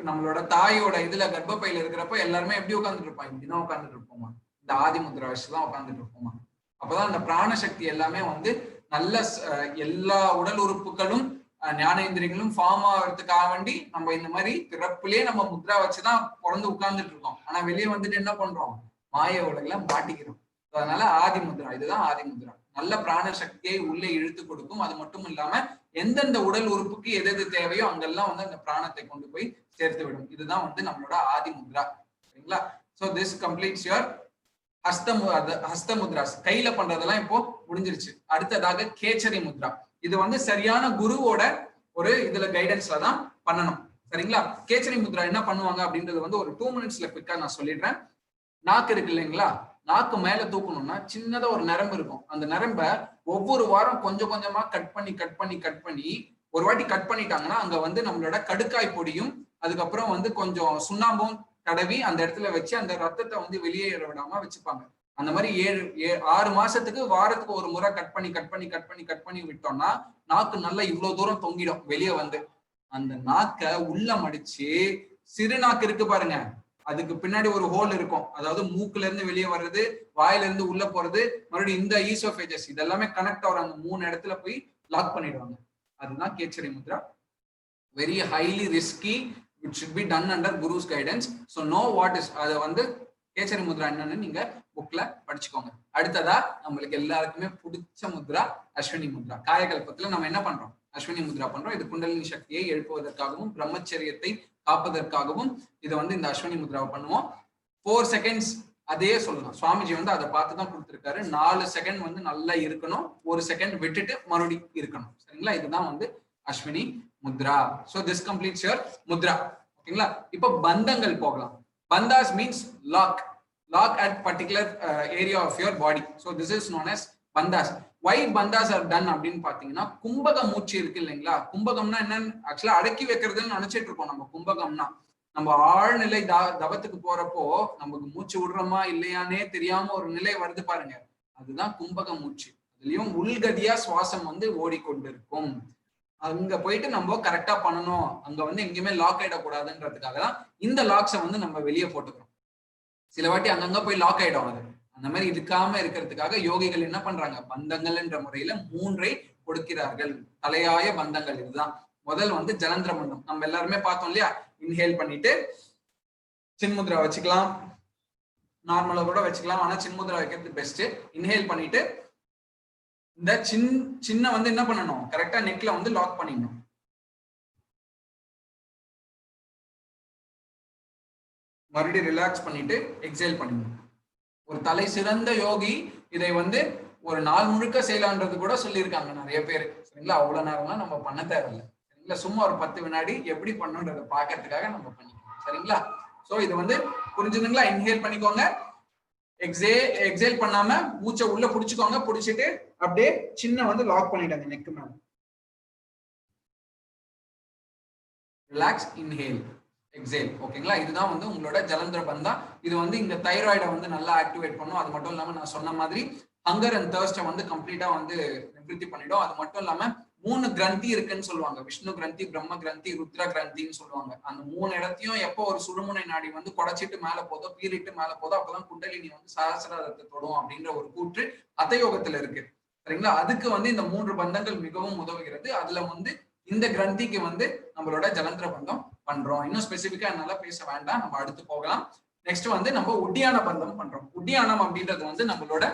நம்மளோட தாயோட இதுல கர்ப்பப்பையில இருக்கிறப்ப எல்லாருமே எப்படி உட்காந்துட்டு இருப்போம்? இப்படிதான் உட்காந்துட்டு இருப்போமா? இந்த ஆதி முத்ரா வச்சுதான் உட்காந்துட்டு இருப்போமா? அப்பதான் அந்த பிராண சக்தி எல்லாமே வந்து நல்ல எல்லா உடல் உறுப்புகளும் ஞானேந்திரியங்களும் ஃபார்ம் ஆகிறதுக்காக வேண்டி நம்ம இந்த மாதிரி பிறப்புலயே நம்ம முத்ரா வச்சுதான் பிறந்து உட்கார்ந்துட்டு இருக்கோம். ஆனா வெளியே வந்துட்டு என்ன பண்றோம்? மாய உலகில மாட்டிக்கிறோம். அதனால ஆதி முத்ரா, இதுதான் ஆதி முத்ரா. நல்ல பிராண சக்தியை உள்ளே இழுத்து கொடுக்கும். அது மட்டும் இல்லாம எந்தெந்த உடல் உறுப்புக்கு எது எது தேவையோ அங்கெல்லாம் வந்து அந்த பிராணத்தை கொண்டு போய் சேர்த்து விடும். இதுதான் வந்து நம்மளோட ஆதி முத்ரா. சரிங்களா? So this completes your Hasta mudras. கையில பண்றதெல்லாம் இப்போ முடிஞ்சிருச்சு. அடுத்ததாக கேச்சரி முத்ரா. இது வந்து சரியான குருவோட ஒரு இதுல கைடன்ஸ்ல தான் பண்ணணும். சரிங்களா? கேச்சரி முத்ரா என்ன பண்ணுவாங்க அப்படின்றது வந்து ஒரு 2 மினிட்ஸ்ல குவிக்கா நான் சொல்லிடுறேன். நாக்கு இருக்கு இல்லைங்களா? நாக்கு மேல தூக்கணும்னா சின்னதா ஒரு நரம்பு இருக்கும். அந்த நரம்ப ஒவ்வொரு வாரம் கொஞ்சம் கொஞ்சமா கட் பண்ணி ஒரு வாட்டி கட் பண்ணிட்டாங்கன்னா அங்க வந்து நம்மளோட கடுக்காய் பொடியும் அதுக்கப்புறம் வந்து கொஞ்சம் சுண்ணாம்பும் தடவி அந்த இடத்துல வச்சு அந்த ரத்தத்தை வந்து வெளியேற விடாம வச்சுப்பாங்க. அந்த மாதிரி 6 மாசத்துக்கு வாரத்துக்கு ஒரு முறை கட் பண்ணி விட்டோம்னா நாக்கு நல்லா இவ்வளவு தூரம் தொங்கிடும். வெளியே வந்து அந்த நாக்க உள்ள மடிச்சு, சிறு நாக்கு இருக்கு பாருங்க, அதுக்கு பின்னாடி ஒரு ஹோல் இருக்கும். அதாவது மூக்குல இருந்து வெளியே வர்றது, வாயில இருந்து உள்ள போறது, மறுபடியும் இந்த ஈசோபேஜஸ் இதெல்லாமே கனெக்ட் ஆகிற அந்த 3 இடத்துல போய் லாக் பண்ணிடுவாங்க. அதுதான் khechari mudra. Very highly risky. It should be done under gurus guidance. So no what is, அதை வந்து கேச்சரி முத்ரா என்னன்னு நீங்க புக்ல படிச்சுக்கோங்க. அடுத்ததா நம்மளுக்கு எல்லாருக்குமே பிடிச்ச முத்ரா அஸ்வினி முத்ரா. காயகல்பத்துல நம்ம என்ன பண்றோம்? அஸ்வினி முத்ரா பண்றோம். இது குண்டலினி சக்தியை எழுப்புவதற்காகவும் பிரம்மச்சரியத்தை காப்பதற்காகவும் இதை வந்து இந்த அஸ்வினி முத்ராவை பண்ணுவோம். 4 செகண்ட்ஸ் அதே சொல்லலாம். சுவாமிஜி வந்து அதை பார்த்துதான் கொடுத்துருக்காரு. 4 செகண்ட் வந்து நல்லா இருக்கணும், 1 செகண்ட் விட்டுட்டு மறுபடியும் இருக்கணும். சரிங்களா? இதுதான் வந்து Ashwini mudra. So this completes your mudra. ஓகேங்களா? இப்போ பந்தங்கள் போகலாம். Bandhas means lock at particular area of your body. So this is known as bandas. Why bandas are done அப்படின்னு பாத்தீங்கன்னா, கும்பக மூச்சு இருக்கு இல்லைங்களா? கும்பகம்னா என்னன்னு ஆக்சுவலா அடக்கி வைக்கிறதுன்னு நினைச்சிட்டு இருக்கோம் நம்ம. கும்பகம்னா நம்ம ஆழ்நிலை தவத்துக்கு போறப்போ நமக்கு மூச்சு விடுறோமா இல்லையானே தெரியாம ஒரு நிலை வருது பாருங்க, அதுதான் கும்பக மூச்சு. அதுலயும் உள்கதியா சுவாசம் வந்து ஓடிக்கொண்டிருக்கும். அங்க போயிட்டு நம்ம கரெக்டா பண்ணணும். அங்க வந்து எங்கேயுமே லாக் ஆயிடக்கூடாதுன்றதுக்காக தான் இந்த லாக்ஸை வந்து நம்ம வெளியே போட்டுக்கிறோம். சில வாட்டி அங்கங்க போய் லாக் ஆயிடும். அது அந்த மாதிரி இருக்காம இருக்கிறதுக்காக யோகிகள் என்ன பண்றாங்க? பந்தங்கள் என்ற முறையில 3 கொடுக்கிறார்கள். தலையாய பந்தங்கள் இதுதான். முதல் வந்து ஜலந்திர பந்தம். நம்ம எல்லாருமே பார்த்தோம் இல்லையா? இன்ஹேல் பண்ணிட்டு சின்முத்ரா வச்சுக்கலாம், நார்மலா கூட வச்சுக்கலாம். ஆனா சின்முத்ரா வைக்கிறது பெஸ்ட். இன்ஹேல் பண்ணிட்டு இந்த சின்ன வந்து என்ன பண்ணணும்? கரெக்டா நெக்ல வந்து லாக் பண்ணிடணும். மறுபடியும் ரிலாக்ஸ் பண்ணிட்டு எக்ஸேல் பண்ணிடணும். ஒரு தலை சிறந்த யோகி இதை வந்து ஒரு நாள் முழுக்க செய்யலான்றது கூட சொல்லியிருக்காங்க நிறைய பேர். சரிங்களா? அவ்வளவு நேரம்லாம் நம்ம பண்ண தேவையில்லை. சரிங்களா? சும்மா ஒரு 10 வினாடி எப்படி பண்ணுன்றதை பாக்கிறதுக்காக நம்ம பண்ணிக்கலாம். சரிங்களா? சோ இது வந்து புரிஞ்சுதுங்களா? இன்ஹேல் பண்ணிக்கோங்க, எக்ஸேல் பண்ணாம மூச்சை உள்ள புடிச்சுக்கோங்க. புடிச்சிட்டு அப்படியே சின்ன வந்து லாக் பண்ணிட்டாங்க நெக் மேல. Relax, inhale, exhale. ஓகேங்களா? இதுதான் வந்து உங்களோட ஜலந்திர பந்தா. இது வந்து இந்த தைராய்டை வந்து நல்லா ஆக்டிவேட் பண்ணும். அது மட்டும் இல்லாம நான் சொன்ன மாதிரி ஹங்கர் அண்ட் தர்ஸ்டை வந்து கம்ப்ளீட்டா வந்து நிவர்த்தி பண்ணிடும். அது மட்டும் இல்லாம 3 கிரந்தி இருக்குன்னு சொல்லுவாங்க. விஷ்ணு கிரந்தி, பிரம்ம கிரந்தி, ருத்ர கிரந்தின்னு சொல்லுவாங்க. அந்த 3 இடத்தையும் எப்போ ஒரு சுழுமுனை நாடி வந்து குடைச்சிட்டு மேல போதோ, பீறிட்டு மேல போதோ, அப்பதான் குண்டலினி வந்து சஹஸ்ராரத்தை தொடும் அப்படின்ற ஒரு கூற்று அத்தயோகத்துல இருக்கு. சரிங்களா? அதுக்கு வந்து இந்த 3 பந்தங்கள் மிகவும் உதவுகிறது. அதுல வந்து இந்த கிரந்திக்கு வந்து நம்மளோட ஜலந்திர பந்தம் பண்றோம். இன்னும் ஸ்பெசிபிக்கா என்னால பேச வேண்டாம், நம்ம அடுத்து போகலாம். நெக்ஸ்ட் வந்து நம்ம உட்டியான பந்தம் பண்றோம். உட்டியானம் அப்படின்றது வந்து நம்மளோட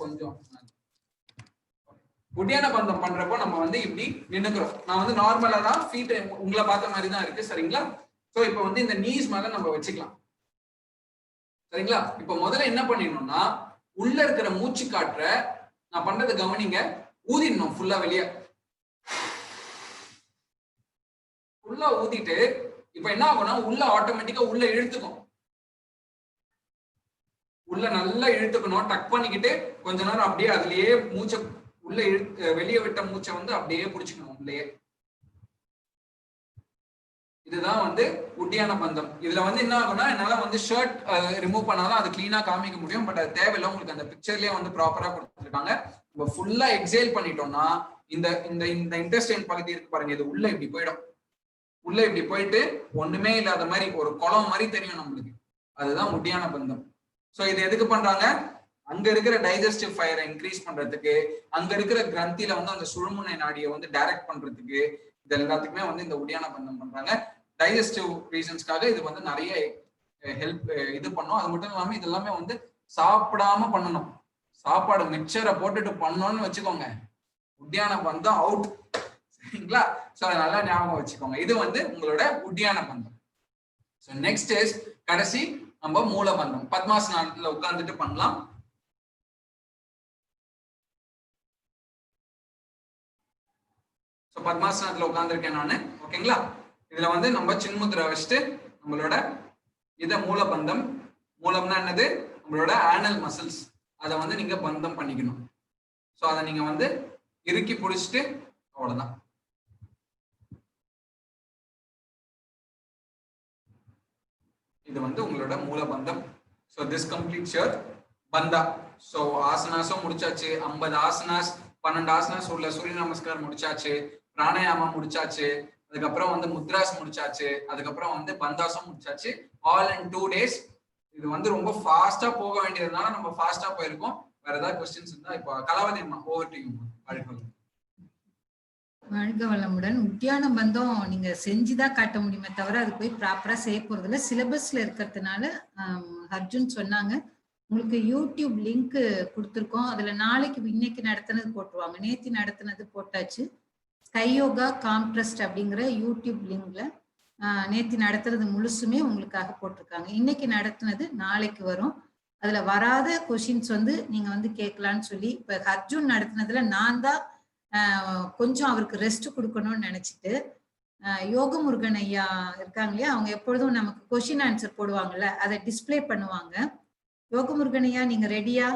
கொஞ்சம் உட்டியான பந்தம் பண்றப்போ நம்ம வந்து இப்படி நின்னுக்கிறோம். நான் வந்து நார்மலா தான் ஃபீட் உங்களை பார்த்த மாதிரி தான் இருக்கு. சரிங்களா? சோ இப்போ வந்து இந்த நீஸ் மேல நம்ம வச்சுக்கலாம். சரிங்களா? இப்போ முதல்ல என்ன பண்ணிடணும்னா, உள்ள இருக்கிற மூச்சு காற்ற நான் பண்றது கவனிங்க, ஊதிடணும் ஃபுல்லா வெளியே. ஃபுல்லா ஊதிட்டு இப்ப என்ன ஆகும்னா உள்ள ஆட்டோமேட்டிக்கா உள்ள இழுத்துக்கும். உள்ள நல்லா இழுத்துக்கணும். டக் பண்ணிக்கிட்டு கொஞ்ச நேரம் அப்படியே அதுலயே மூச்சை உள்ள வெளியே விட்ட மூச்சை வந்து அப்படியே பிடிச்சிக்கணும் உள்ளேயே. இதுதான் வந்து உட்டியான பந்தம். இதுல வந்து என்ன ஆகும்னா, என்னால வந்து ஷர்ட் ரிமூவ் பண்ணாலும் அது கிளீனா காமிக்க முடியும். பட் அது தேவையில்லை, உங்களுக்கு அந்த பிக்சர்லயே வந்து ப்ராப்பரா கொடுத்துருக்காங்க. நம்ம ஃபுல்லா எக்ஸேல் பண்ணிட்டோம்னா இந்த இந்த இந்த இன்டெஸ்டைன் பகுதி இருக்கு பாருங்க, இது உள்ள இப்படி போயிடும். உள்ள இப்படி போயிட்டு ஒண்ணுமே இல்லாத மாதிரி ஒரு குளம் மாதிரி தெரியும் நம்மளுக்கு. அதுதான் உட்டியான பந்தம். சோ இது எதுக்கு பண்றாங்க? அங்க இருக்கிற டைஜஸ்டிவ் ஃபயரை இன்க்ரீஸ் பண்றதுக்கு, அங்க இருக்கிற கிரந்தியில வந்து அந்த சுழுமுனை நாடியை வந்து டைரக்ட் பண்றதுக்கு, இது எல்லாத்துக்குமே வந்து இந்த உட்டியான பந்தம் பண்றாங்க. டைஜஸ்டிவ் ரீசன்ஸ்க்காக இது வந்து நிறைய ஹெல்ப் இது பண்ணும். அது மட்டும் இல்லாம இது எல்லாமே வந்து சாப்பிடாம பண்ணணும். சாப்பாடு மிக்சரை போட்டுட்டு பண்ணோம்னு வச்சுக்கோங்க, உட்டியான பந்தம் அவுட். சரிங்களா? சோ அதை நல்லா ஞாபகம் வச்சுக்கோங்க. இது வந்து உங்களோட உட்டியான பந்தம். சோ நெக்ஸ்ட் இஸ் கடைசி நம்ம மூலபந்தம். பத்மாசனத்துல உட்கார்ந்துட்டு பண்ணலாம். சோ பத்மாசனத்துல உட்கார்ந்துருக்கேன் நானு. ஓகேங்களா? இதுல வந்து நம்ம சின்முத்திரை வச்சுட்டு நம்மளோட இத மூலபந்தம். மூலம்னா என்னது? நம்மளோட ஆனல் மசில்ஸ். அதை வந்து நீங்க பந்தம் பண்ணிக்கணும். சோ அதை நீங்க வந்து இறுக்கி பிடிச்சிட்டு அவ்வளவுதான். இது வந்து உங்களோட மூலபந்தம். சோ திஸ் கம்ப்ளீட்ஸ் யுவர் பந்தா. சோ ஆசனாஸும் முடிச்சாச்சு. 50 ஆசனாஸ், 12 ஆசனாஸ் உள்ள சூரிய நமஸ்காரம் முடிச்சாச்சு, பிராணாயாமம் முடிச்சாச்சு, அதுக்கப்புறம் வந்து முத்ராஸ் முடிச்சாச்சு, அதுக்கப்புறம் வந்து பந்தாசம் முடிச்சாச்சு. All in 2 days. இது வந்து ரொம்ப ஃபாஸ்டா போக வேண்டியதுனால நம்ம ஃபாஸ்டா போயிருக்கோம். வேற ஏதாவது கொஸ்டின்ஸ் இருந்தா இப்போ கலாவதி அம்மா ஓவர் டு யூ. வாழ்க வளமுடன். உட்டியான பந்தம் நீங்க செஞ்சுதான் காட்ட முடியுமே தவிர அது போய் ப்ராப்பரா செய்ய போறது இல்லை. சிலபஸ்ல இருக்கிறதுனால அர்ஜுன் சொன்னாங்க, உங்களுக்கு யூடியூப் லிங்க் கொடுத்துருக்கோம். அதுல நாளைக்கு இன்னைக்கு நடத்தினது போட்டுருவாங்க. நேத்தி நடத்தினது போட்டாச்சு. ஸ்கை யோகா காம்ட்ரஸ்ட் அப்படிங்கிற யூடியூப் லிங்க்ல நேத்தி நடத்துறது முழுசுமே உங்களுக்காக போட்டிருக்காங்க. இன்னைக்கு நடத்தினது நாளைக்கு வரும். அதுல வராத கொஷின்ஸ் வந்து நீங்க வந்து கேட்கலான்னு சொல்லி, இப்ப அர்ஜுன் நடத்தினதுல நான் தான் கொஞ்சம் அவருக்கு ரெஸ்ட் கொடுக்கணும்னு நினைச்சிட்டு, யோகமுருகன் ஐயா இருக்காங்க இல்லையா, அவங்க எப்பொழுதும் நமக்கு கொஷின் ஆன்சர் போடுவாங்கல்ல, அதை டிஸ்பிளே பண்ணுவாங்க. யோகமுருகன் ஐயா, நீங்க ரெடியா?